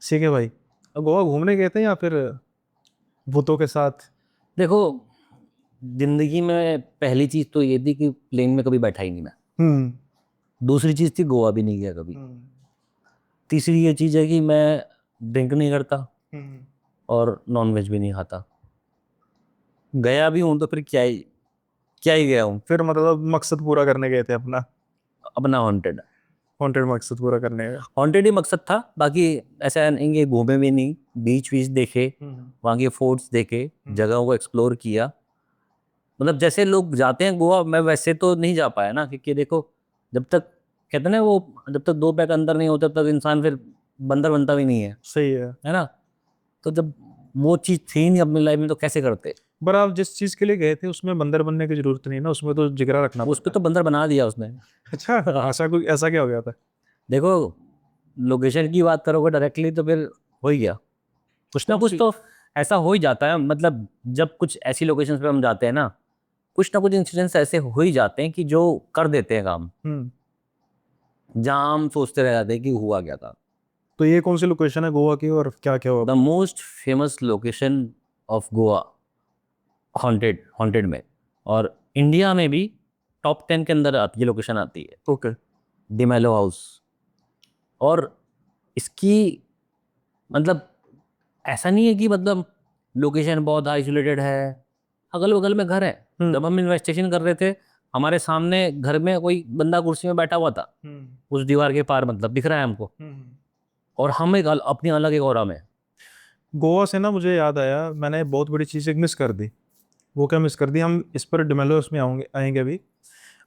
ठीक है भाई। अब गोवा घूमने गए थे या फिर भूतों के साथ? देखो, जिंदगी में पहली चीज तो ये थी कि प्लेन में कभी बैठा ही नहीं मैं। हम्म। दूसरी चीज थी गोवा भी नहीं गया कभी। हम्म। तीसरी ये चीज है कि मैं ड्रिंक नहीं करता हम्म। और नॉन वेज भी नहीं खाता। गया भी हूं तो फिर क्या ही गया हूँ। फिर मतलब मकसद पूरा करने गए थे अपना। अपना हॉन्टेड। वांटेड मकसद पूरा करने का। हॉन्टेड ही मकसद था, बाकी ऐसा नहीं कि घूमे भी नहीं। बीच वीच देखे, हम्म। वहाँ के फोर्ट्स देखे, हम्म। जगहों को एक्सप्लोर किया। मतलब जैसे लोग जाते हैं गोवा, मैं वैसे तो नहीं जा पाया ना, क्योंकि देखो, जब तक कहते हैं ना वो, जब तक दो पैक अंदर नहीं होते तब तक इंसान फिर बंदर बनता भी नहीं सही है। है ना। तो जब वो चीज़ थी नहीं अपनी लाइफ में तो कैसे करते। पर आप जिस चीज के लिए गए थे उसमें बंदर बनने की जरूरत नहीं ना, उसमें तो जिगरा रखना उस पे पड़ता है। तो बंदर बना दिया उसने। अच्छा। ऐसा कोई, ऐसा क्या हो गया था? देखो, लोकेशन की बात करोगे डायरेक्टली तो फिर हो ही गया। कुछ ना कौन कुछ सी? तो ऐसा हो ही जाता है। मतलब जब कुछ ऐसी लोकेशंस पे हम जाते हैं ना कुछ इंसिडेंट्स ऐसे हो ही जाते हैं कि जो कर देते हैं काम, हम्म। जहाँ हम सोचते रह जाते हैं कि हुआ क्या था। तो ये कौन सी लोकेशन है गोवा की और क्या क्या हुआ द आपको? Most famous location of Goa, haunted haunted में, और इंडिया में भी टॉप 10 के अंदर ये लोकेशन आती है। ओके। डिमेलो हाउस। और इसकी मतलब ऐसा नहीं है कि मतलब लोकेशन बहुत आइसोलेटेड है, अगल बगल में घर है। हम्म। जब हम इन्वेस्टिगेशन कर रहे थे, हमारे सामने घर में कोई बंदा कुर्सी में बैठा हुआ था, हम्म। उस दीवार के पार, मतलब दिख रहा है हमको। हम्म। और हम एक अपनी अलग एक ऑरा में। गोवा से ना मुझे याद आया, मैंने बहुत बड़ी चीज़ एक मिस कर दी। वो क्या मिस कर दी, हम इस पर डिमेलोस में आएंगे आएंगे अभी।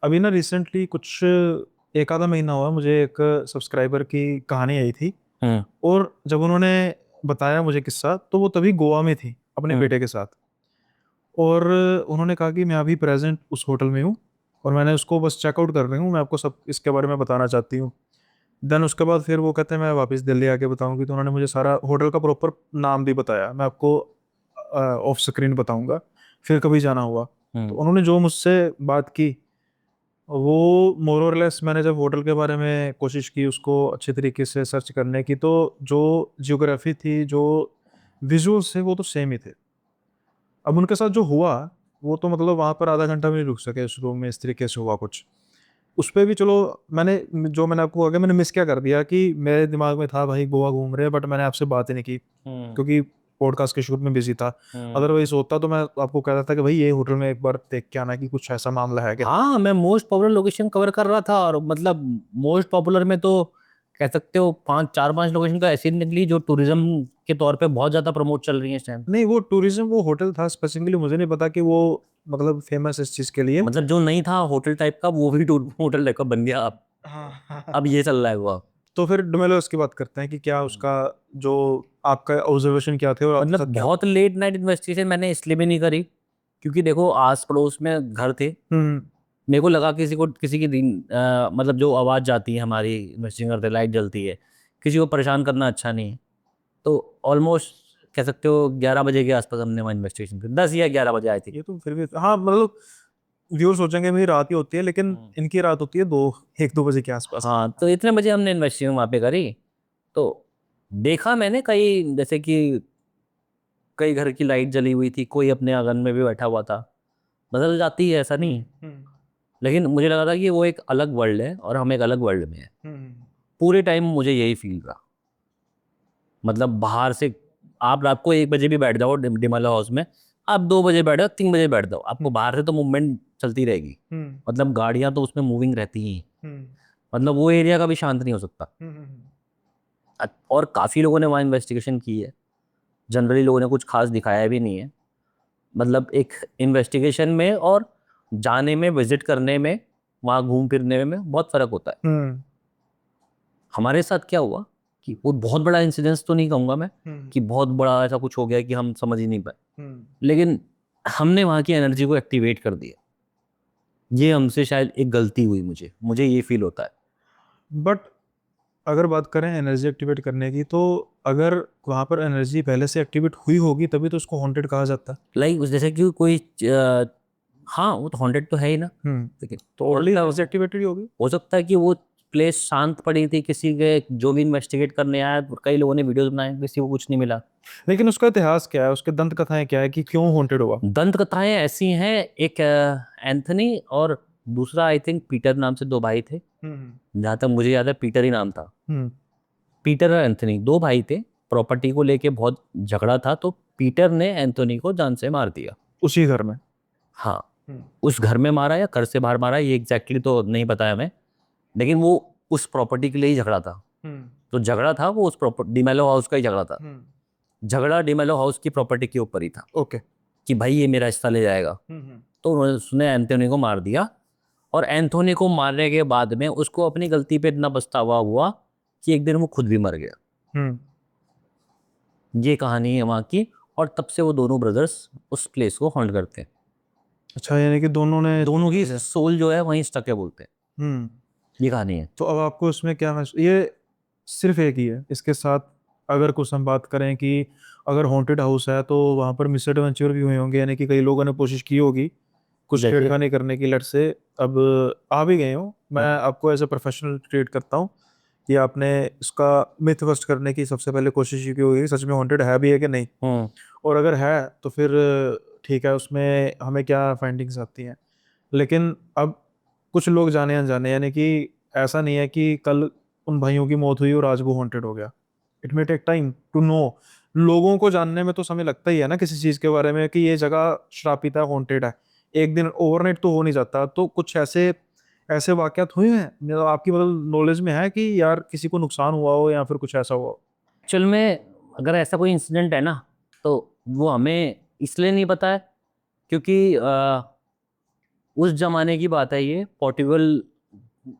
अभी ना रिसेंटली कुछ एक आधा महीना हुआ, मुझे एक सब्सक्राइबर की कहानी आई थी। हम्म। और जब उन्होंने बताया मुझे किस्सा, तो वो तभी गोवा में थी अपने हम्म। बेटे के साथ। और उन्होंने कहा कि मैं अभी प्रेजेंट उस होटल में हूँ और मैंने उसको बस चेकआउट कर रही हूँ, मैं आपको सब इसके बारे में बताना चाहती हूँ। देन उसके बाद फिर वो कहते हैं मैं वापस दिल्ली आके बताऊंगी, तो उन्होंने मुझे सारा होटल का प्रॉपर नाम भी बताया, मैं आपको ऑफ स्क्रीन बताऊंगा फिर कभी जाना हुआ। तो हम्म। उन्होंने जो मुझसे बात की, वो मोर और लेस, मैंने जब होटल के बारे में कोशिश की उसको अच्छे तरीके से सर्च करने की, तो जो जियोग्राफी थी, जो विजुअल्स थे, वो तो सेम ही थे। अब उनके साथ जो हुआ, वो तो मतलब वहां पर आधा घंटा भी नहीं रुक सके उस रूम में, इस तरीके से हुआ कुछ। उस पे भी चलो, मैंने जो मैंने आपको आगे मैंने मिस क्या कर दिया कि मेरे दिमाग में था भाई गोवा घूम रहे हैं, बट मैंने आपसे बात ही नहीं की हम्म। क्योंकि पॉडकास्ट के शूट में बिजी था। हम्म। अदरवाइज होता तो मैं आपको कहता था कि भाई ये होटल में एक बार देख के आना कि कुछ ऐसा मामला है क्या। हाँ, मैं मोस्ट पॉपुलर लोकेशन कवर कर रहा था, और मतलब मोस्ट पॉपुलर में तो कह सकते हो पांच, चार पांच लोकेशन तो ऐसी निकली जो टूरिज्म के तौर पे बहुत ज्यादा प्रमोट चल रही है इस टाइम। नहीं, वो टूरिज्म, वो होटल था स्पेसिफिकली, मुझे नहीं पता कि वो मतलब फेमस इस चीज के लिए। मतलब जो नहीं था होटल टाइप का, वो भी टूर होटल टाइप का बन गया अब। हाँ अब हाँ। ये चल रहा है हुआ। तो फिर डोमेलोस की बात करते हैं कि क्या उसका, जो आपका ऑब्जर्वेशन क्या थे और आपके मतलब साथ क्या हुआ? बहुत लेट नाइट इन्वेस्टिगेशन मैंने इसलिए भी नहीं करी, क्योंकि देखो आस पड़ोस में घर थे। हम्म। मेरे को लगा किसी को, किसी की मतलब जो आवाज़ जाती है हमारी इन्वेस्टिगेशन करते, लाइट जलती है, किसी को परेशान करना अच्छा नहीं है। तो ऑलमोस्ट कह सकते हो 11 बजे के आसपास हमने वहाँ इन्वेस्टिगेशन की, 10 या 11 बजे आई थी। ये तो फिर भी हाँ, मतलब व्यूअर सोचेंगे मेरी रात ही होती है, लेकिन इनकी रात होती है दो, एक दो बजे के आसपास। हाँ, तो इतने बजे हमने इन्वेस्टिगेशन वहाँ पे करी। तो देखा मैंने कई, जैसे कि कई घर की लाइट जली हुई थी, कोई अपने आंगन में भी बैठा हुआ था। बदल जाती है, ऐसा नहीं है। हम्म। लेकिन मुझे लगा था कि वो एक अलग वर्ल्ड है और हम एक अलग वर्ल्ड में है। हम्म। पूरे टाइम मुझे यही फील रहा। मतलब बाहर से आप रात को 1 बजे भी बैठ जाओ डिमला हाउस में, आप 2 बजे बैठ जाओ, 3 बजे बैठ जाओ, आपको बाहर से तो मूवमेंट चलती रहेगी। हम्म। मतलब गाड़ियां तो उसमें मूविंग रहती ही हैं। हम्म। मतलब वो एरिया कभी शांत नहीं हो सकता। हम्म। और काफ़ी लोगों ने वहाँ इन्वेस्टिगेशन की है। जनरली लोगों ने कुछ खास दिखाया भी नहीं है। मतलब एक इन्वेस्टिगेशन में और जाने में, विजिट करने में, वहाँ घूम फिरने में बहुत फ़र्क होता है। हम्म। हमारे साथ क्या हुआ कि वो बहुत बड़ा इंसिडेंस तो नहीं कहूँगा मैं, हम्म। कि बहुत बड़ा ऐसा कुछ हो गया कि हम समझ ही नहीं पाए। हम्म। लेकिन हमने वहाँ की एनर्जी को एक्टिवेट कर दिया। ये हमसे शायद एक गलती हुई, मुझे मुझे ये फील होता है। बट अगर बात करें एनर्जी एक्टिवेट करने की, तो अगर वहां पर एनर्जी पहले से एक्टिवेट हुई होगी तभी तो उसको हॉन्टेड कहा जाता है। लाइक जैसे कि कोई हाँ, वो तो हॉन्टेड तो है ही ना। लेकिन तो हो ऑलरेडी सकता है, एनर्जी एक्टिवेटेड ही होगी। हो सकता है कि वो प्लेस शांत पड़ी थी, किसी के जो भी इन्वेस्टिगेट करने आया, कई लोगों ने वीडियोस बनाए, किसी को कुछ नहीं मिला। लेकिन उसका इतिहास क्या है, उसके दंत कथाएं क्या है कि क्यों हॉन्टेड हुआ? दंत कथाएं ऐसी हैं, एक एंथनी और दूसरा आई थिंक पीटर नाम से दो भाई थे। जहाँ तक मुझे याद है पीटर ही नाम था। पीटर और एंथनी दो भाई थे, प्रॉपर्टी को लेके बहुत झगड़ा था, तो पीटर ने एंथोनी को जान से मार दिया। उसी घर में? हाँ, उस घर में मारा या घर से बाहर मारा ये एग्जैक्टली तो नहीं बताया मैं, लेकिन वो उस प्रॉपर्टी के लिए ही झगड़ा था। तो झगड़ा था वो उस प्रॉपर्टी डिमेलो हाउस का ही झगड़ा था। झगड़ा डिमेलो हाउस की प्रॉपर्टी के ऊपर ही था ओके। कि भाई ये मेरा हिस्सा ले जाएगा। तो उन्होंने उसने एंथोनी को मार दिया, और एंथोनी को मारने के बाद में उसको अपनी गलती पे इतना पछतावा हुआ कि एक दिन वो खुद भी मर गया। ये कहानी है वहाँ की, और तब से वो दोनों ब्रदर्स उस प्लेस को हॉन्ट करते हैं। अच्छा, यानी कि दोनों की सोल जो है वहीं स्टक है बोलते हैं। ये कहानी है। तो अब आपको इसमें क्या ये सिर्फ एक ही है, इसके साथ अगर कुछ हम बात करें कि अगर हॉन्टेड हाउस है तो वहां पर मिस एडवेंचर भी हुए होंगे, यानी कि कई लोगों ने कोशिश की होगी कुछ जैसे? छेड़खानी करने की लट से। अब आ भी गए हो, मैं आपको एज ए प्रोफेशनल ट्रीट करता हूँ कि आपने इसका मिथ बस्ट करने की सबसे पहले कोशिश की होगी सच में हॉन्टेड है भी है कि नहीं, और अगर है तो फिर ठीक है, उसमें हमें क्या फाइंडिंग्स आती हैं। लेकिन अब कुछ लोग जाने अनजाने, यानी कि ऐसा नहीं है कि कल उन भाइयों की मौत हुई और आज वो हॉन्टेड हो गया। It may take time to know. लोगों को जानने में तो समय लगता ही है ना किसी चीज के बारे में कि ये जगह श्रापित है, हॉन्टेड है। एक दिन ओवरनाइट तो हो नहीं जाता। तो कुछ ऐसे ऐसे वाकयात हुए हैं मतलब आपकी मतलब नॉलेज में है कि यार किसी को नुकसान हुआ हो या फिर कुछ ऐसा हुआ हो? एक्चुअल में अगर ऐसा कोई इंसिडेंट है ना, तो वो हमें इसलिए नहीं पता है क्योंकि उस जमाने की बात है ये, पोर्टुगल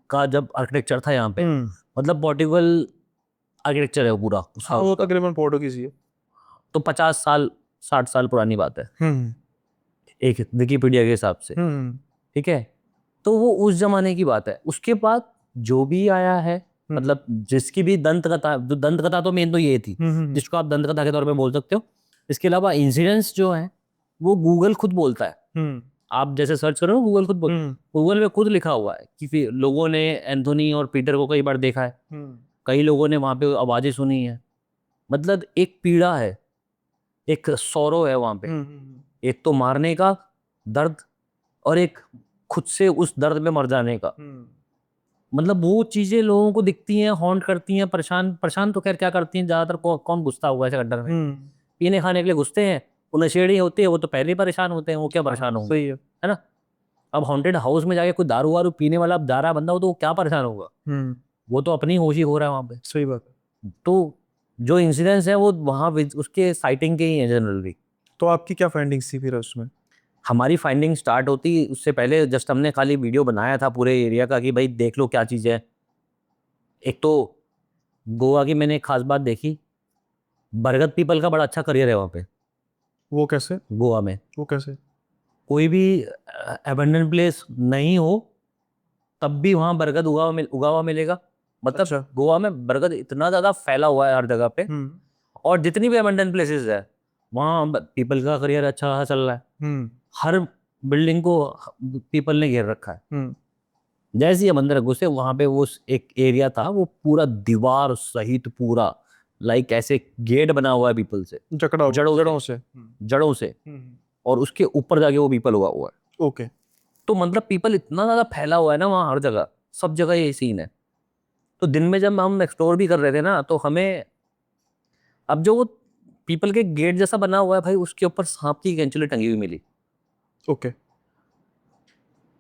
का जब आर्किटेक्चर था यहाँ पे, मतलब पोर्टुगल आर्किटेक्चर है वो पूरा उस हाँ, हाउस वो का। तकरीबन पोर्टुगीज ही है। तो 50 साल 60 साल पुरानी बात है हम्म एक विकिपीडिया के हिसाब से। हम्म ठीक है, तो वो उस जमाने की बात है। उसके बाद जो भी आया है, मतलब जिसकी भी दंत कथा, जो दंत कथा तो मेन तो ये थी जिसको आप दंत कथा के तौर पे बोल सकते हो। इसके अलावा इंसिडेंट्स जो है वो गूगल खुद बोलता है। आप जैसे सर्च करो ना, गूगल खुद बोल, गूगल में खुद लिखा हुआ है कि फिर लोगों ने एंथोनी और पीटर को कई बार देखा है, कई लोगों ने वहां पे आवाजें सुनी है। मतलब एक पीड़ा है, एक सौरो है वहां पे, एक तो मारने का दर्द, और एक खुद से उस दर्द में मर जाने का। मतलब वो चीजें लोगों को दिखती हैं, हॉन्ट करती हैं, परेशान परेशान तो खैर क्या करती हैं ज्यादातर, कौन घुसता हुआ है ऐसे गड्ढर में? पीने खाने के लिए घुसते हैं, वो नशेड़ी होते हैं, वो तो पहले ही परेशान होते हैं, वो क्या परेशान होंगे? सही है ना? अब हॉन्टेड हाउस में जाके कोई दारू वारू पीने वाला अब जा रहा है बंदा, वो तो क्या परेशान होगा? है। वो तो अपनी होश ही हो रहा है वहां पे। सही बात है। तो जो इंसिडेंट्स है वो वहां उसके साइटिंग के ही है जनरली। तो आपकी क्या फाइंडिंग्स थी फिर उसमें? हमारी फाइंडिंग स्टार्ट होती उससे पहले जस्ट हमने खाली वीडियो बनाया था पूरे एरिया का कि भाई देख लो क्या चीज़ है। एक तो गोवा की मैंने एक खास बात देखी, बरगद पीपल का बड़ा अच्छा करियर है वहाँ पे। वो कैसे? गोवा में वो कैसे? कोई भी एबंडन प्लेस नहीं हो तब भी वहाँ बरगद उगा हुआ मिलेगा। मतलब अच्छा। गोवा में बरगद इतना ज़्यादा फैला हुआ है हर जगह पे, और जितनी भी एबंडन प्लेसेस है वहाँ पीपल का करियर अच्छा खासा चल रहा है। हर बिल्डिंग को पीपल ने घेर रखा है। जैसे ही हम अंदर घुसे वहां पे वो एक एरिया था, वो पूरा दीवार सहित पूरा लाइक ऐसे गेट बना हुआ है पीपल से, जड़ों से। जड़ों से, और उसके ऊपर जाके वो पीपल उगा हुआ है। ओके। तो मतलब पीपल इतना ज्यादा फैला हुआ है ना वहाँ, हर जगह सब जगह ये सीन है। तो दिन में जब हम एक्सप्लोर भी कर रहे थे ना, तो हमें अब जो वो पीपल के गेट जैसा बना हुआ है भाई, उसके ऊपर सांप की कैंचुली टंगी हुई मिली। ओके।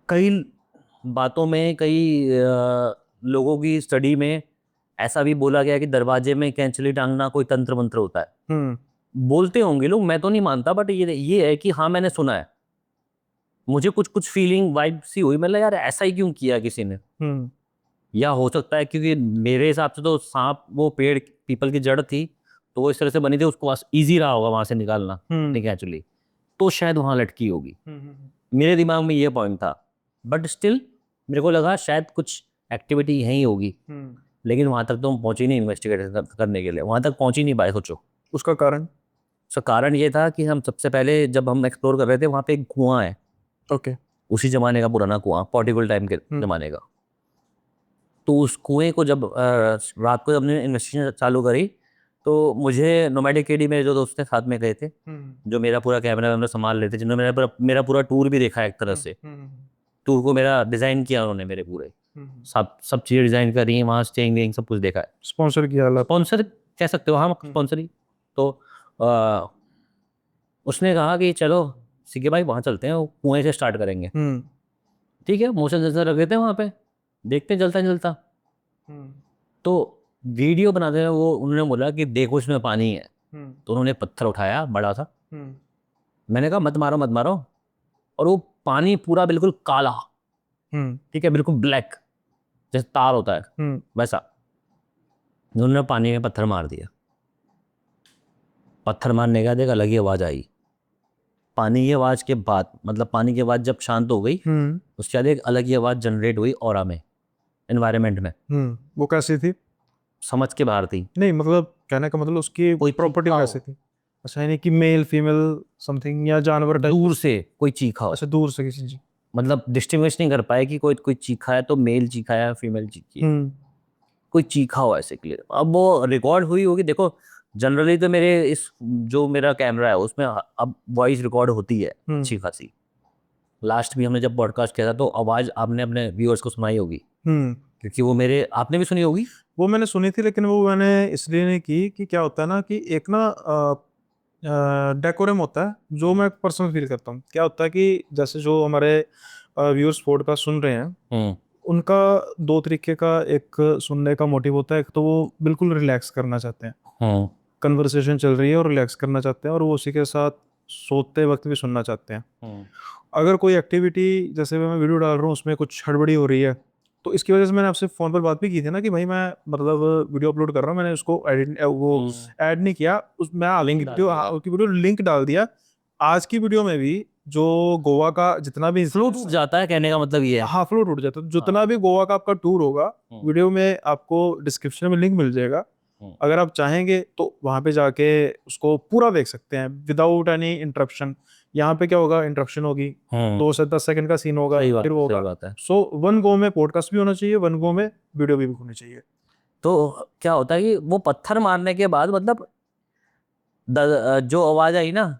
कई बातों में, कई लोगों की स्टडी में ऐसा भी बोला गया कि दरवाजे में कैंचली टांगना कोई तंत्र मंत्र होता है। बोलते होंगे लोग, मैं तो नहीं मानता, बट ये है कि हाँ मैंने सुना है। मुझे कुछ कुछ फीलिंग वाइब सी हुई, मतलब यार ऐसा ही क्यों किया किसी ने? या हो सकता है क्योंकि मेरे हिसाब से तो सांप, वो पेड़ पीपल की जड़ थी तो वो इस तरह से बनी थी, उसको पास ईजी रहा होगा वहां से निकालना एक्चुअली, तो शायद वहां लटकी होगी। मेरे दिमाग में ये पॉइंट था, बट स्टिल मेरे को लगा शायद कुछ एक्टिविटी यहीं होगी। लेकिन वहां तक तो हम पहुंच ही नहीं इन्वेस्टिगेट करने के लिए, वहां तक पहुंच ही नहीं पाए। सोचो उसका कारण? उसका कारण ये था कि हम सबसे पहले जब हम एक्सप्लोर कर रहे थे, वहां पे एक कुआं है। ओके। उसी जमाने का पुराना कुआं, पोर्टुगल टाइम के जमाने का। तो उस कुएं को जब रात को हमने इन्वेस्टिगेशन चालू करी, तो मुझे नोमैडिक केडी मेरे जो दोस्त थे साथ में गए थे, जो मेरा पूरा कैमरा वैमरा संभाल लेते, जिन्होंने मेरा पूरा टूर भी देखा एक तरह से। टूर को मेरा डिज़ाइन किया उन्होंने, मेरे पूरे सब सब चीज़ें डिज़ाइन करी हैं, वहाँ स्टेइंग वेइंग सब कुछ देखा है। स्पॉन्सर किया अलग। स्पॉन्सर कह सकते हो, हाँ स्पॉन्सर ही। तो आ, उसने कहा कि चलो सीके भाई वहाँ चलते हैं, वो कुएं से स्टार्ट करेंगे। ठीक है, मोशन सेंसर रख देते हैं वहाँ पे, देखते हैं जलता नहीं जलता। तो वीडियो बनाते हैं वो, उन्होंने बोला कि देखो इसमें पानी है, तो उन्होंने पत्थर उठाया बड़ा सा, मैंने कहा मत मारो मत मारो, और वो पानी पूरा बिल्कुल काला, ठीक है, बिल्कुल ब्लैक, जैसे तार होता है वैसा। उन्होंने पानी में पत्थर मार दिया। पत्थर मारने के बाद एक अलग ही आवाज़ आई। पानी की आवाज़ के बाद, मतलब पानी की आवाज़ जब शांत हो गई, उसके बाद एक अलग ही आवाज़ जनरेट हुई ऑरा में, एनवायरनमेंट में। वो कैसी थी? समझ के बाहर थी। नहीं मतलब कहने का मतलब उसकी कोई प्रॉपर्टी चीखा हो। कैसी थी? अच्छा, यानी कि मेल फीमेल समथिंग या जानवर टाइप? दूर से कोई चीखा हो, अच्छा, दूर से किसी चीज। मतलब डिस्टिंग्विश नहीं कर पाए कि कोई कोई चीखा है तो मेल चीखा है या फीमेल चीखी है, कोई चीखा हो ऐसे क्लियर। अब वो रिकॉर्ड हुई होगी, देखो जनरली तो मेरे इस जो मेरा कैमरा है उसमें अब वॉइस रिकॉर्ड होती है अच्छी खासी। लास्ट भी हमने जब पॉडकास्ट किया था तो आवाज़ आपने अपने व्यूअर्स को सुनाई होगी, क्योंकि वो मेरे, आपने भी सुनी होगी। वो मैंने सुनी थी, लेकिन वो मैंने इसलिए नहीं की कि क्या होता है ना कि एक ना डेकोरम होता है जो मैं पर्सनल फील करता हूँ। क्या होता है कि जैसे जो हमारे व्यूअर्स पॉडकास्ट सुन रहे हैं, उनका दो तरीके का एक सुनने का मोटिव होता है। एक तो वो बिल्कुल रिलैक्स करना चाहते हैं, कन्वर्सेशन चल रही है और रिलैक्स करना चाहते हैं, और वो उसी के साथ सोते वक्त भी सुनना चाहते हैं। अगर कोई एक्टिविटी, जैसे मैं वीडियो डाल रहा हूँ उसमें कुछ हड़बड़ी हो रही है, तो इसकी वजह से मैंने आपसे फ़ोन पर बात भी की थी ना कि भाई मैं मतलब वीडियो अपलोड कर रहा हूँ, मैंने उसको एडिट वो ऐड नहीं किया, उस मैं लिंक आपकी डाल वीडियो, दिया। हाँ उसकी वीडियो लिंक डाल दिया। आज की वीडियो में भी जो गोवा का जितना भी फ्लो टूट जाता है, कहने का मतलब ये है। हाँ फ्लो टूट जाता है, तो जितना भी गोवा का आपका टूर होगा, वीडियो में आपको डिस्क्रिप्शन में लिंक मिल जाएगा। अगर आप चाहेंगे तो वहां पे जाके उसको पूरा देख सकते हैं विदाउट एनी इंटरप्शन। यहाँ पे क्या होगा, इंटरप्शन होगी, 2 से 10 सेकंड का सीन होगा, सही बात, फिर वो सही होगा। बात है। सो वन गो में पॉडकास्ट भी होना चाहिए, वन गो में वीडियो भी होनी चाहिए। तो क्या होता है कि वो पत्थर मारने के बाद, मतलब जो आवाज़ आई ना,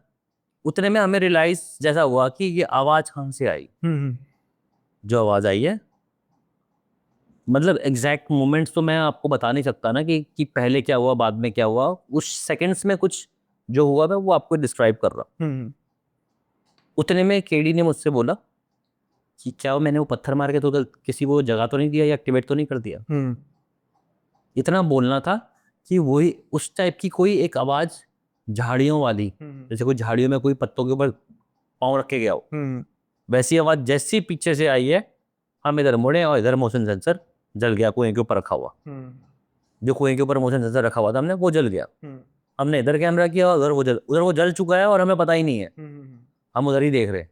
उतने में हमें रियलाइज जैसा हुआ कि ये आवाज़ कहाँ से आई। जो आवाज़ आई है, मतलब एग्जैक्ट मोमेंट्स तो मैं आपको बता नहीं सकता ना कि पहले क्या हुआ बाद में क्या हुआ। उस सेकंड्स में कुछ जो हुआ मैं वो आपको डिस्क्राइब कर रहा हूँ। उतने में केडी ने मुझसे बोला कि क्या मैंने वो पत्थर मार के तो किसी को जगह तो नहीं दिया या एक्टिवेट तो नहीं कर दिया। इतना बोलना था कि वही उस टाइप की कोई एक आवाज़ झाड़ियों वाली, जैसे कोई झाड़ियों में कोई पत्तों के ऊपर पाँव रख के गया हो, वैसी आवाज़ जैसी पीछे से आई है। हम इधर मुड़े और इधर मोशन सेंसर जल गया, कुएं के ऊपर रखा हुआ। जो कुएं के ऊपर मोशन सेंसर रखा हुआ था हमने, वो जल गया। हमने इधर कैमरा किया, उधर वो जल चुका है और हमें पता ही नहीं है, हम उधर ही देख रहे।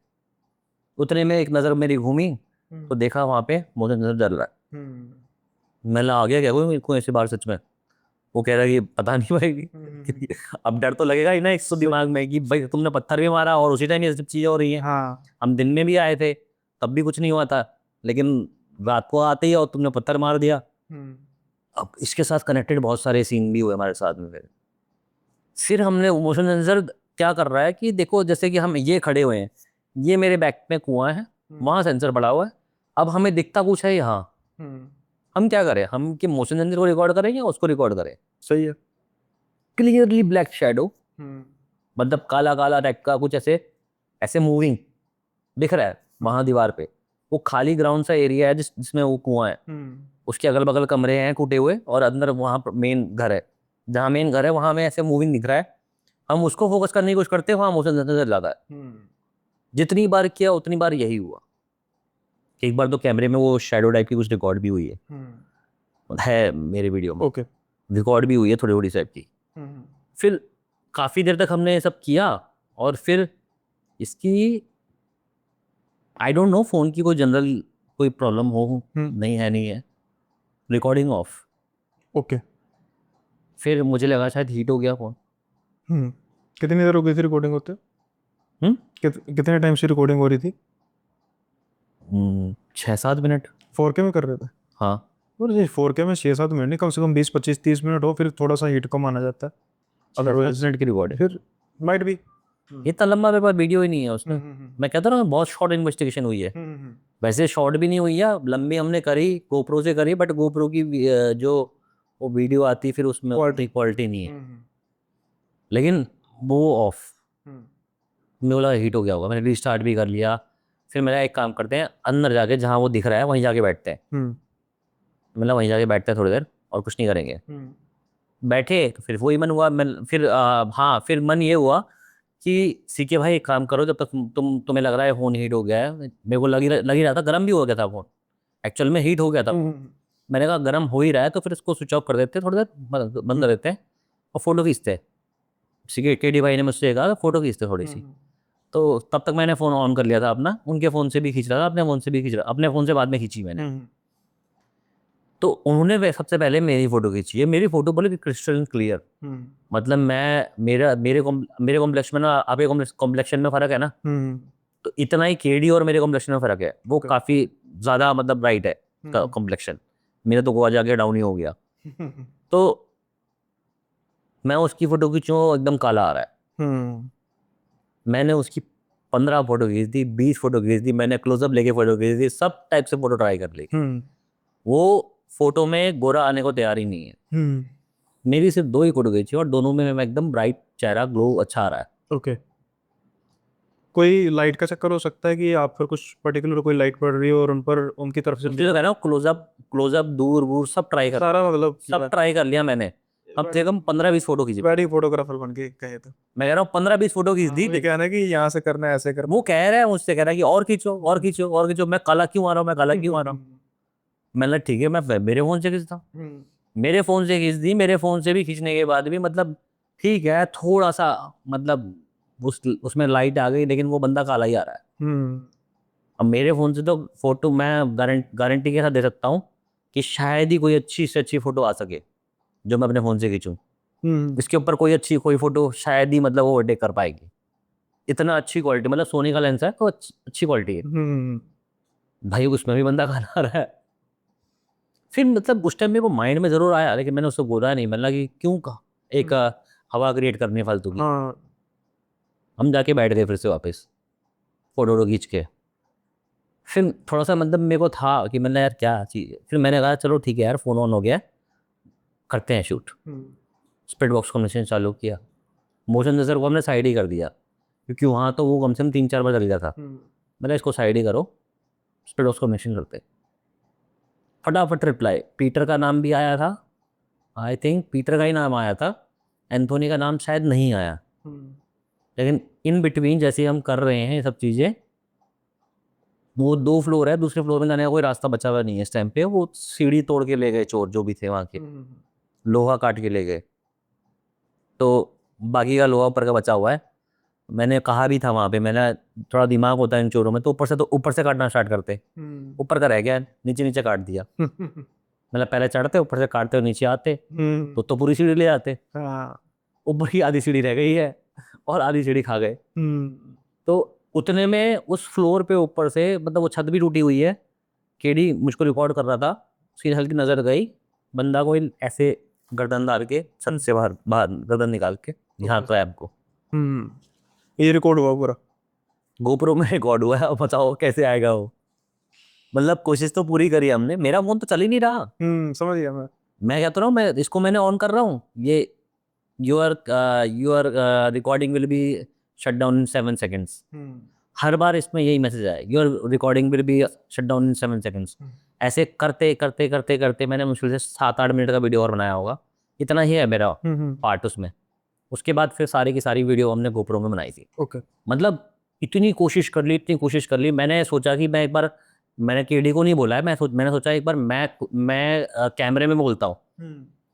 उतने में एक नज़र मेरी घूमी तो देखा वहाँ पे मोशन सेंसर जल रहा है। मैं आ गया क्या कोई कुएं से बाहर सच में? वो कह रहा है कि पता नहीं भाई अब डर तो लगेगा ही ना एक तो दिमाग में कि भाई तुमने पत्थर भी मारा और उसी टाइम ये सब चीज़ें हो रही हैं। हाँ। हम दिन में भी आए थे तब भी कुछ नहीं हुआ था, लेकिन रात को आते ही और तुमने पत्थर मार दिया। अब इसके साथ कनेक्टेड बहुत सारे सीन भी हुए हमारे साथ में। फिर हमने मोशन सेंसर क्या कर रहा है कि देखो, जैसे कि हम ये खड़े हुए हैं, ये मेरे बैक में कुआं है, वहाँ सेंसर पड़ा हुआ है, अब हमें दिखता कुछ है यहाँ। हम क्या करें, हम कि मोशन सेंसर को रिकॉर्ड करें या उसको रिकॉर्ड करें? सही है। क्लियरली ब्लैक शैडो, मतलब काला काला टाइप का कुछ ऐसे ऐसे मूविंग दिख रहा है वहां दीवार पे। वो खाली ग्राउंड सा एरिया है जिसमें वो कुआं है, उसके अगल बगल कमरे हैं टूटे हुए और अंदर वहां मेन घर है। जहाँ मेन घर है वहां में ऐसे मूविंग दिख रहा है। हम उसको फोकस करने की कोशिश करते हैं, वहां मोशन सेंसर ज्यादा है। जितनी बार किया उतनी बार यही हुआ। एक बार तो कैमरे में वो शैडो टाइप की कुछ रिकॉर्ड भी हुई है मेरे वीडियो में। ओके। रिकॉर्ड भी हुई है थोड़ी थोड़ी टाइप की। फिर काफ़ी देर तक हमने ये सब किया और फिर इसकी आई डोंट नो फ़ोन की कोई जनरल कोई प्रॉब्लम हो, नहीं है नहीं है, रिकॉर्डिंग ऑफ। ओके। फिर मुझे लगा शायद हीट हो गया फ़ोन। कितनी देर हो गई थी रिकॉर्डिंग होते? कितने टाइम से रिकॉर्डिंग हो रही थी? 6-7 मिनट। 4K में कर रहे थे? हाँ। और ये 4K में 6-7 मिनट नहीं, कम से कम 20-25-30 मिनट हो, फिर थोड़ा सा हीट कम आना जाता है अदरवाइज। मिनट की रिकॉर्ड है, फिर माइट भी। इतना लंबा पेपर वीडियो ही नहीं है उसमें। मैं कहता हूँ बहुत शॉर्ट इन्वेस्टिगेशन हुई है। वैसे शॉर्ट भी नहीं हुई है, लंबी हमने करी गोप्रो से करी, बट गोप्रो की जो वो वीडियो आती फिर उसमें उतनी क्वालिटी नहीं है, लेकिन वो ऑफ मैं बोला हीट हो गया होगा, मैंने रीस्टार्ट भी कर लिया। फिर मेरा एक काम करते हैं, अंदर जाके जहाँ वो दिख रहा है वहीं जाके बैठते हैं, मतलब वहीं जाके बैठते हैं थोड़ी देर और कुछ नहीं करेंगे। बैठे तो फिर वही मन हुआ, फिर हाँ फिर मन ये हुआ कि सीके भाई एक काम करो, जब तक तुम्हें लग रहा है फोन हीट हो गया है, मेरे को लग ही रहा था गर्म भी हो गया था फोन, एक्चुअल में हीट हो गया था। मैंने कहा गर्म हो ही रहा है तो फिर इसको स्विच ऑफ कर देते, थोड़ी देर बंद कर देते हैं और फोटो खींचते हैं। सीके केडी भाई ने मुझसे कहा फोटो खींचते थोड़ी सी, तो तब तक मैंने फ़ोन ऑन कर लिया था अपना, उनके फ़ोन से भी खींच रहा था, अपने फ़ोन से भी खींच रहा, अपने फ़ोन से बाद में खींची मैंने। तो उन्होंने सबसे पहले मेरी फ़ोटो खींची है, मेरी फ़ोटो बोले कि क्रिस्टल क्लियर, मतलब मेरे कॉम्प्लेक्शन में ना, आपके कॉम्प्लेक्शन में फ़र्क है ना, तो इतना ही केडी और मेरे कॉम्प्लेक्शन में फ़र्क है, वो काफ़ी ज़्यादा मतलब ब्राइट है कॉम्प्लेक्शन, मेरा तो गोवा जाके डाउन ही हो गया। तो मैं उसकी फ़ोटो खींचूँ एकदम काला आ रहा है, मैंने उसकी 15 फोटो खींच दी, 20 फोटो खींच दी, मैंने क्लोजअप लेके फोटो खींच दी, सब टाइप से फोटो ट्राई कर ली, वो फोटो में गोरा आने को तैयार ही नहीं है। मेरी सिर्फ 2 ही फोटो खींची और दोनों में मैं एकदम ब्राइट, चेहरा ग्लो अच्छा आ रहा है। ओके। कोई लाइट का चक्कर हो सकता है कि आप पर कुछ पर्टिकुलर कोई लाइट पड़ रही हो और उन पर उनकी तरफ से तो कह रहा हूँ क्लोजअप दूर वूर सब ट्राई कर, सारा मतलब सब ट्राई कर लिया मैंने, कम से कम 15-20 फोटो खींची। वेडिंग फोटोग्राफर बन के कहे तो मैं कह रहा हूँ 15-20 फोटो खींच दी। ये कहना है कि यहाँ से करना है, ऐसे करना। वो कह रहा है मुझसे, कह रहा है कि और खींचो और खींचो और खींचो, मैं काला क्यों आ रहा हूँ, मैं काला क्यों आ रहा हूँ। मैंने ठीक है मैं मेरे फ़ोन से खींचता हूँ, मेरे फ़ोन से खींच दी, मेरे फ़ोन से भी खींचने के बाद भी मतलब ठीक है थोड़ा सा मतलब उसमें लाइट आ गई, लेकिन वो बंदा काला ही आ रहा है। अब मेरे फ़ोन से तो फोटो मैं गारंटी के साथ दे सकता हूँ कि शायद ही कोई अच्छी से अच्छी फोटो आ सके जो मैं अपने फ़ोन से खींचूँ, इसके ऊपर कोई फोटो शायद ही मतलब ओवरटेक कर पाएगी, इतना अच्छी क्वालिटी, मतलब सोनी का लेंस है तो अच्छी क्वालिटी है भाई, उसमें भी बंदा काला आ रहा है। फिर मतलब उस टाइम मेरे को माइंड में ज़रूर आया, लेकिन मैंने उसको बोला नहीं, मतलब कि क्यों कहा एक हवा क्रिएट करनी फालतू की। हम जाके बैठ गए फिर से वापस फोटो खींच के, फिर थोड़ा सा मतलब मेरे को था कि मैंने यार क्या चीज़ है, फिर मैंने कहा चलो ठीक है यार फ़ोन ऑन हो गया, करते हैं शूट। स्प्लिट बॉक्स कॉम्बिनेशन चालू किया, मोशन सेंसर को हमने साइड ही कर दिया क्योंकि वहाँ तो वो कम से कम 3-4 बार चल गया था। मैंने इसको साइड ही करो, स्प्लिट बॉक्स कॉम्बिनेशन करते, फटाफट रिप्लाई। पीटर का नाम भी आया था, आई थिंक पीटर का ही नाम आया था, एंथोनी का नाम शायद नहीं आया, लेकिन इन बिटवीन जैसे हम कर रहे हैं ये सब चीज़ें, वो 2 फ्लोर है, दूसरे फ्लोर में जाने का कोई रास्ता बचा हुआ नहीं है इस टाइम पे, वो सीढ़ी तोड़ के ले गए चोर जो भी थे वहाँ के, लोहा काट के ले गए, तो बाकी का लोहा ऊपर का बचा हुआ है। मैंने कहा भी था वहाँ पे, मैंने थोड़ा दिमाग होता है इन चोरों में, तो ऊपर से काटना स्टार्ट करते, ऊपर का रह गया, नीचे नीचे काट दिया। मतलब पहले चढ़ते ऊपर से काटते और नीचे आते तो पूरी सीढ़ी ले आते, ऊपर की आधी सीढ़ी रह गई है और आधी सीढ़ी खा गए। तो उतने में उस फ्लोर पे ऊपर से मतलब वो छत भी टूटी हुई है, केडी मुझको रिकॉर्ड कर रहा था, उसकी हल्की नज़र गई, बंदा कोई ऐसे गर्दन डाल के छत से बाहर बाहर गर्दन निकाल के यहाँ तो है आपको। ये रिकॉर्ड हुआ पूरा गोप्रो में रिकॉर्ड हुआ है, अब बताओ कैसे आएगा वो। मतलब कोशिश तो पूरी करी हमने, मेरा फोन तो चल ही नहीं रहा। समझ गया मैं कहता हूँ मैं इसको मैंने ऑन कर रहा हूँ, ये your recording will be shut down in 7 seconds, हर बार इसमें यही मैसेज आया, your recording will be shut down in 7 seconds. ऐसे करते करते करते करते मैंने मुश्किल से 7-8 मिनट का वीडियो और बनाया होगा, इतना ही है मेरा पार्ट उसमें। उसके बाद फिर सारी की सारी वीडियो हमने गोप्रो में बनाई थी। ओके। मतलब इतनी कोशिश कर ली, मैंने सोचा कि मैं एक बार, मैंने केडी को नहीं बोला है, मैंने सोचा एक बार मैं कैमरे में बोलता हूँ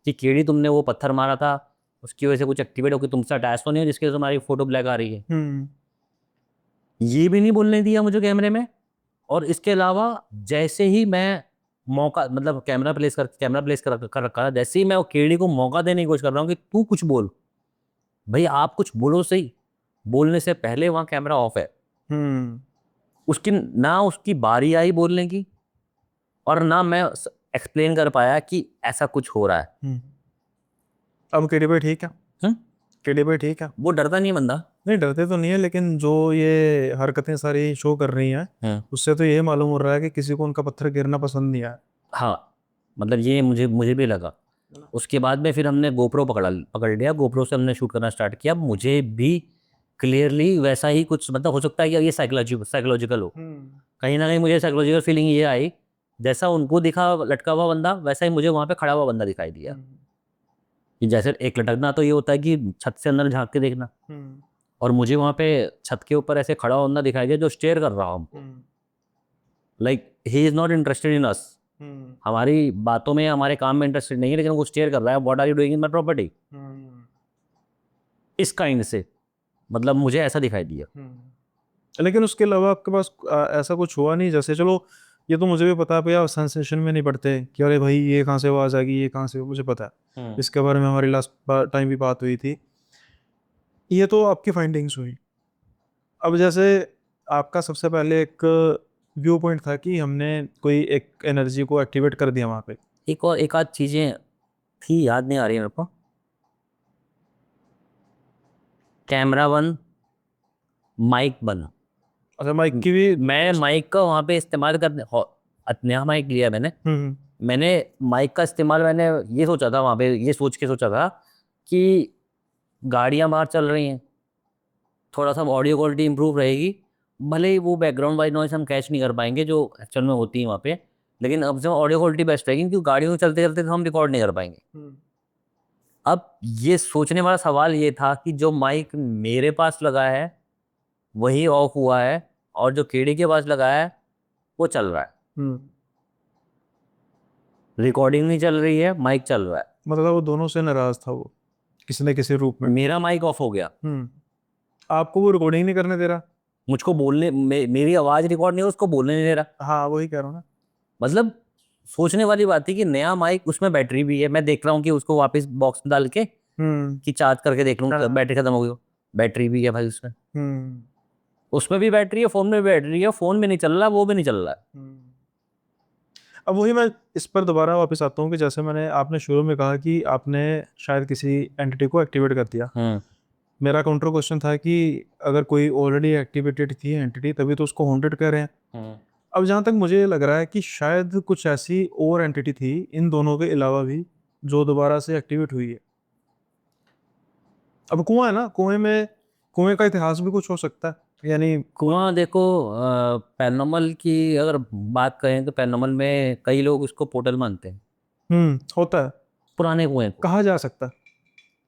कि केडी तुमने वो पत्थर मारा था, उसकी वजह से कुछ एक्टिवेट होकर तुमसे अटैच तो नहीं है जिसकी वजह से तुम्हारी फोटो ब्लैक आ रही है। ये भी नहीं बोलने दिया मुझे कैमरे में। और इसके अलावा जैसे ही मैं मौका, मतलब कैमरा प्लेस कर रखा था, जैसे ही मैं वो केडी को मौका देने की कोशिश कर रहा हूँ कि तू कुछ बोल, भाई आप कुछ बोलो सही, बोलने से पहले वहाँ कैमरा ऑफ है। उसकी ना उसकी बारी आई बोलने की, और ना मैं एक्सप्लेन कर पाया कि ऐसा कुछ हो रहा है। अब केडी भाई ठीक है? हम्म? केडी भाई ठीक है? वो डरता नहीं है बंदा। नहीं, डरते तो नहीं है, लेकिन जो ये हरकतें सारी शो कर रही हैं उससे तो ये मालूम हो रहा है कि किसी को उनका पत्थर गिरना पसंद नहीं आया। हाँ, मतलब ये मुझे मुझे भी लगा। उसके बाद में फिर हमने गोप्रो पकड़ लिया, गोप्रो से हमने शूट करना स्टार्ट किया। मुझे भी क्लियरली वैसा ही कुछ, मतलब हो सकता है कि ये साइकोलॉजिकल हो, कहीं ना कहीं मुझे साइकोलॉजिकल फीलिंग ये आई, जैसा उनको दिखा लटका हुआ बंदा, वैसा ही मुझे वहाँ पे खड़ा हुआ बंदा दिखाई दिया। कि जैसे एक लटकना तो ये होता है कि छत से अंदर झांक के देखना, और मुझे वहाँ पे छत के ऊपर ऐसे खड़ा हुआ बंदा दिखाई दिया जो स्टेयर कर रहा हमको, like he is not interested in us, हमारी बातों में हमारे काम में इंटरेस्टेड नहीं है, लेकिन वो स्टेयर कर रहा है, what are you doing in my property, इस काइंड से, मतलब मुझे ऐसा दिखाई दिया। लेकिन उसके अलावा आपके पास ऐसा कुछ हुआ नहीं? जैसे चलो ये तो मुझे भी पता है भैया, सेंसेशन में नहीं पड़ते कि अरे भाई ये कहाँ से आवाज़ आ गई, ये कहाँ से, मुझे पता है, इसके बारे में हमारी लास्ट टाइम भी बात हुई थी। ये तो आपकी फाइंडिंग्स हुई। अब जैसे आपका सबसे पहले एक व्यू पॉइंट था कि हमने कोई एक एनर्जी को एक्टिवेट कर दिया वहाँ पे। एक आध चीजें थी, याद नहीं आ रही मेरे को। कैमरा बंद, माइक बंद। अच्छा, माइक की भी? मैं माइक का वहाँ पे इस्तेमाल करने नया माइक लिया मैंने। मैंने माइक का इस्तेमाल, मैंने ये सोचा था वहाँ पे, ये सोच के सोचा था कि गाड़ियाँ बाहर चल रही हैं, थोड़ा सा ऑडियो क्वालिटी इंप्रूव रहेगी, भले ही वो बैकग्राउंड वाइज नॉइस हम कैच नहीं कर पाएंगे जो एक्चुअल में होती है वहाँ पे, लेकिन अब से ऑडियो क्वालिटी बेस्ट रहेगी, क्योंकि गाड़ियों में चलते चलते तो हम रिकॉर्ड नहीं कर पाएंगे। अब ये सोचने वाला सवाल ये था कि जो माइक मेरे पास लगा है वही ऑफ हुआ है, और जो केडी के पास लगा है वो चल रहा है। रिकॉर्डिंग नहीं चल रही है, माइक चल रहा है। मतलब वो दोनों से नाराज था वो, किसी न किसी रूप में। मेरा माइक ऑफ हो गया, आपको वो रिकॉर्डिंग नहीं करने दे रहा? मुझको बोलने मेरी आवाज रिकॉर्ड नहीं हो, उसको बोलने नहीं दे रहा। हाँ, वही कह रहा हूँ ना। मतलब सोचने वाली बात थी कि नया माइक, उसमें बैटरी भी है, मैं देख रहा हूँ कि उसको वापस बॉक्स में डाल के कि चार्ज करके देख लूँ हाँ। बैटरी खत्म हो गई हो। बैटरी भी है भाई उसमें, हम्म उसमें भी बैटरी है, फोन में भी बैटरी है, फोन में नहीं चल रहा, वो भी नहीं चल रहा है। अब वही मैं इस पर दोबारा वापस आता हूँ कि जैसे मैंने, आपने शुरू में कहा कि आपने शायद किसी एंटिटी को एक्टिवेट कर दिया। मेरा काउंटर क्वेश्चन था कि अगर कोई ऑलरेडी एक्टिवेटेड थी एंटिटी तभी तो उसको हॉन्टेड कह रहे हैं। अब जहाँ तक मुझे लग रहा है कि शायद कुछ ऐसी और एंटिटी थी इन दोनों के अलावा भी जो दोबारा से एक्टिवेट हुई है। अब कुआं है ना, कुएं का इतिहास भी कुछ हो सकता है, यानी कुआं देखो, पैरानॉर्मल की अगर बात करें तो पैरानॉर्मल में कई लोग उसको पोर्टल मानते हैं, होता है, पुराने कुएं को, कहा जा सकता है।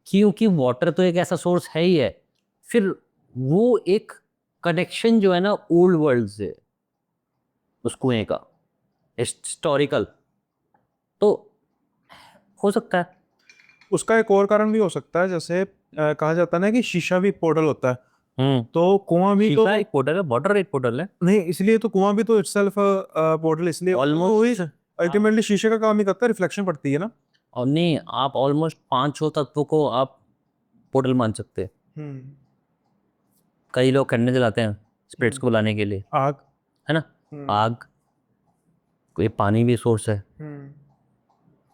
क्योंकि वाटर तो एक ऐसा सोर्स है ही है, फिर वो एक कनेक्शन जो है ना ओल्ड वर्ल्ड से, उस कुएं का हिस्टोरिकल, तो हो सकता है। उसका एक और कारण भी हो सकता है, जैसे कहा जाता है ना कि शीशा भी पोर्टल होता है, तो कुआं भी तो शीशा एक पोर्टल है, वाटर एक पोर्टल है। नहीं, इसलिए तो कुआं भी तो इटसेल्फ पोर्टल, इसलिए ऑलमोस्ट अल्टीमेटली शीशे का काम ही करता है, रिफ्लेक्शन पड़ती है ना। और नहीं, आप ऑलमोस्ट 5-6 तत्वों को आप पोर्टल मान सकते हैं। कई लोग कैंडल जलाते हैं स्पिरिट्स को बुलाने के लिए, आग। है ना, आग, कोई पानी भी सोर्स है,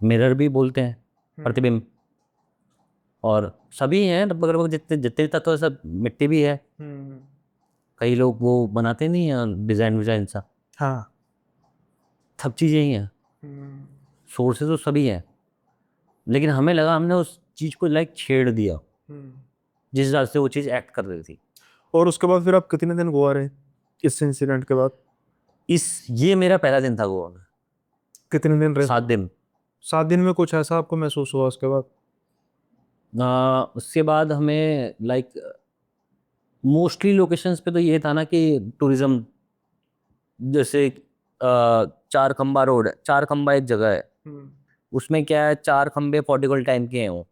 मिरर भी बोलते हैं, प्रतिबिंब, और सभी हैं लगभग जितने जितने भी तत्व हैं, सब, मिट्टी भी है। कई लोग वो बनाते नहीं हैं डिजाइन विजाइन सा, हाँ। सब चीज़ें ही हैं, सोर्सेज तो सभी हैं, लेकिन हमें लगा हमने उस चीज़ को लाइक छेड़ दिया जिस हिसाब से वो चीज़ एक्ट कर रही थी। और उसके बाद फिर आप कितने दिन गोवा रहे इस इंसिडेंट के बाद? ये मेरा पहला दिन था गोवा में। कितने दिन रहे? 7 दिन। 7 दिन में कुछ ऐसा आपको महसूस हुआ उसके बाद? उसके बाद हमें लाइक मोस्टली लोकेशंस पे तो ये था ना कि टूरिज्म, जैसे चार खंबा रोड है, चार खंबा एक जगह है, उसमें क्या है, 4 खंबे पॉर्टिकल टाइम के हैं वो।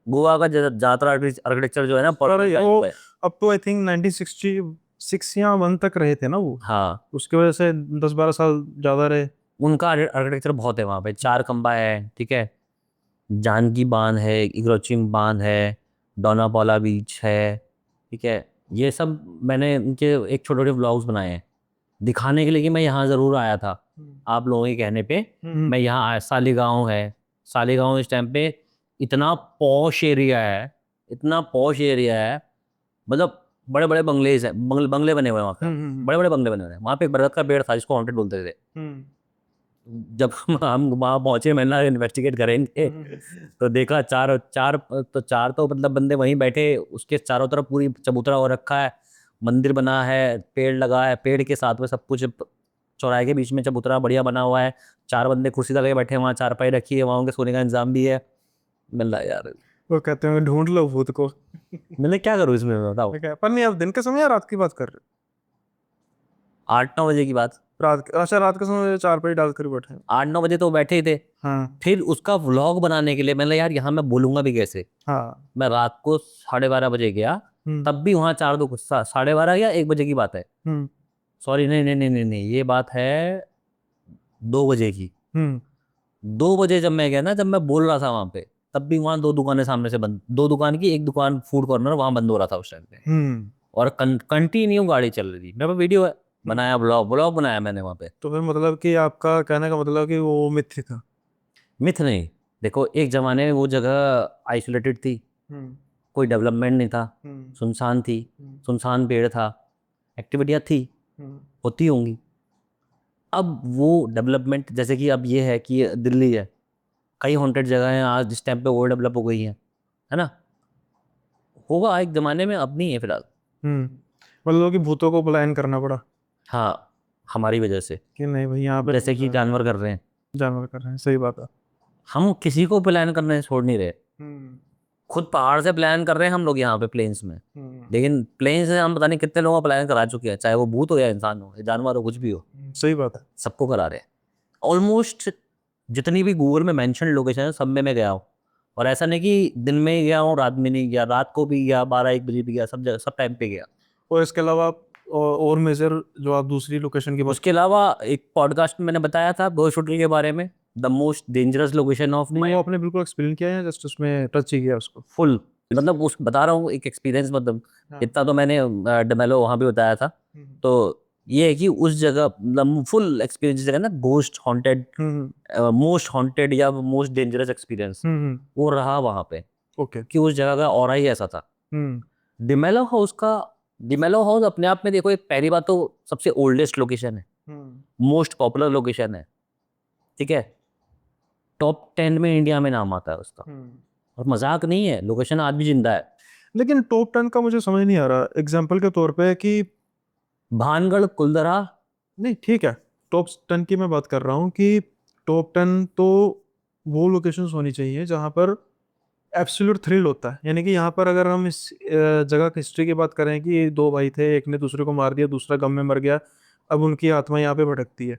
गोवा का ज्यादातर आर्किटेक्चर जो है ना पॉर्टिकल टाइम पे है। अब तो आई थिंक 1966 या 1 तक रहे थे ना वो, हाँ, उसकी वजह से 10-12 साल ज़्यादा रहे। उनका आर्किटेक्चर बहुत है वहाँ पे, 4 खंबा है, ठीक है, जानकी बांध है, इग्रोचिम बांध है, डोनापाला बीच है, ठीक है, ये सब मैंने उनके एक छोटे छोटे व्लॉग्स बनाए हैं दिखाने के लिए कि मैं यहाँ ज़रूर आया था, आप लोगों के कहने पे मैं यहाँ आया। सालीगांव है, सालीगांव इस टाइम पे इतना पॉश एरिया है, इतना पॉश एरिया है, मतलब बड़े बड़े बंगलेज हैं, बंगले बने हुए हैं वहाँ पे, बड़े बड़े बंगले बने हुए हैं। वहाँ पे एक बरगद का पेड़ था जिसको हॉन्टेड बोलते थे। जब हम वहाँ पहुंचे, मैंने इन्वेस्टिगेट करेंगे तो देखा चार चार तो चार तो मतलब बंदे वहीं बैठे, उसके चारों तरफ पूरी चबूतरा हो रखा है, मंदिर बना है, पेड़ लगा है, पेड़ के साथ में सब कुछ, चौराहे के बीच में चबूतरा बढ़िया बना हुआ है, चार बंदे कुर्सी लगे बैठे हैं, वहाँ चारपाई रखी है, वहाँ उनके सोने का इंतजाम भी है। मिल रहा है यार, वो कहते हैं ढूंढ लो भूत को। मैंने क्या करूँ इसमें बताओ। ठीक है, पर नहीं, आप दिन के समय या रात की बात कर रहे 8-9 बजे की बात, हो? अच्छा, रात के समय चार पे डाल कर बैठे हैं। 8-9 बजे तो बैठे ही थे। हाँ फिर उसका व्लॉग बनाने के लिए मैंने यार यहाँ मैं बोलूंगा भी कैसे, हाँ। मैं रात को 12:30 बजे गया, तब भी वहाँ 12:30 या 1 बजे की बात है, हम्म सॉरी नहीं नहीं नहीं नहीं नहीं, ये बात है 2 बजे की। हम्म 2 बजे जब मैं गया ना, जब मैं बोल रहा था वहाँ पे, तब भी वहाँ 2 दुकानें सामने से बंद, 2 दुकान की एक दुकान फूड कॉर्नर वहाँ बंद हो रहा था उस टाइम पे, हम्म और कंटिन्यू गाड़ी चल रही थी। मेरे पास वीडियो है, बनाया ब्लॉग बनाया मैंने वहाँ पे। तो फिर मतलब कि आपका कहने का मतलब कि वो मिथ्य था। मिथ नहीं, देखो एक जमाने में वो जगह आइसोलेटेड थी, हम्म कोई डेवलपमेंट नहीं था, हम्म सुनसान थी, हम्म सुनसान पेड़ था, एक्टिविटियाँ थी, हम्म होती होंगी। अब वो डेवलपमेंट जैसे कि अब ये है कि ये दिल्ली है, कई हॉन्टेड जगह हैं आज जिस टाइम पे ओवर डेवलप हो गई हैं, है ना। होगा एक ज़माने में, अब नहीं है फिलहाल। हम्म मतलब कि भूतों को पलायन करना पड़ा हाँ, हमारी वजह से, कि नहीं भाई यहाँ पे जैसे कि जानवर कर रहे हैं, जानवर कर रहे हैं, सही बात है। हम किसी को प्लान करने से छोड़ नहीं रहे। हम्म खुद पहाड़ से प्लान कर रहे हैं हम लोग यहाँ पे प्लेन्स में, हम्म लेकिन प्लेन से हम पता नहीं कितने लोगों का प्लान करा चुके हैं, चाहे वो भूत हो या इंसान हो या जानवर हो, कुछ भी हो, सही बात है। सबको करा रहे हैं। ऑलमोस्ट जितनी भी गूगल में मेंशन लोकेशन है सब में मैं गया हूँ, और ऐसा नहीं कि दिन में ही गया हूँ रात में नहीं गया, रात को भी गया, 12-1 बजे भी गया, सब जगह सब टाइम पे गया। और इसके अलावा आप और मेजर जो आप दूसरी लोकेशन की बात। उसके अलावा एक पॉडकास्ट में मैंने बताया था घोस्ट होटल के बारे में, the most dangerous location of नहीं, वो आपने बिल्कुल एक्सप्लेन किया है, जस्ट उसमें टच ही किया उसको। फुल, मतलब उस बता रहा हूँ एक एक्सपीरियंस, मतलब हाँ। इतना तो मैंने डमेलो वहाँ भी बताया था। हम्म तो ये है कि उस जगह मतलब फुल एक्सपीरियंस जगह ना, घोस्ट हॉन्टेड, हम्म मोस्ट हॉन्टेड या मोस्ट डेंजरस एक्सपीरियंस हम्म वो रहा वहाँ पे, ओके। कि उस जगह का ऑरा ही ऐसा था। हम्म डिमेलो हाउस का, डिमेलो हाउस अपने आप में देखो, एक पहली बात तो सबसे ओल्डेस्ट लोकेशन है, हम्म मोस्ट पॉपुलर लोकेशन है, ठीक है, टॉप 10 में इंडिया में नाम आता है उसका, हम्म और मजाक नहीं है, लोकेशन आज भी जिंदा है। लेकिन टॉप 10 का मुझे समझ नहीं आ रहा एग्जाम्पल के तौर पे कि। भानगढ़, कुलदरा, नहीं ठीक है, टॉप 10 की मैं बात कर रहा हूँ कि टॉप 10 तो वो लोकेशंस होनी चाहिए जहाँ पर एब्सोल्यूट थ्रिल होता है। यानी कि यहाँ पर अगर हम इस जगह की हिस्ट्री की बात करें कि दो भाई थे, एक ने दूसरे को मार दिया, दूसरा गम में मर गया, अब उनकी आत्मा यहाँ पे भटकती है।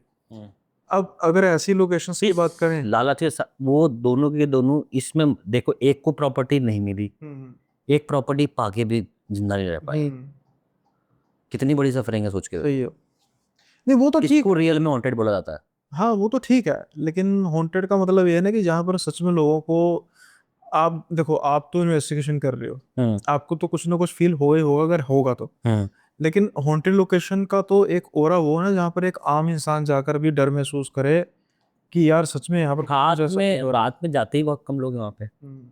अब अगर ऐसी लोकेशंस की बात करें। लाला थे वो दोनों के दोनों, इसमें देखो एक को प्रॉपर्टी नहीं मिली, हम्म एक प्रॉपर्टी पाके भी जिंदा नहीं रह पाए, हम्म, कितनी बड़ी सफरिंग है सोच के सही देखो। है। नहीं वो तो ठीक किसको है। रियल में हॉन्टेड बोला जाता है? हाँ वो तो ठीक है, लेकिन हॉन्टेड का मतलब ये है ना कि जहाँ पर सच में लोगों को, आप देखो, आप तो इन्वेस्टिगेशन कर रहे हो, हम्म आपको तो कुछ ना कुछ फील हो ही होगा अगर होगा तो। हम्म लेकिन हॉन्टेड लोकेशन का तो एक ओरा वो है ना जहाँ पर एक आम इंसान जाकर भी डर महसूस करे कि यार सच में यहाँ पर कुछ ऐसा फील हो रहा है। रात में जाते ही बहुत कम लोग हैं वहाँ पे, हम्म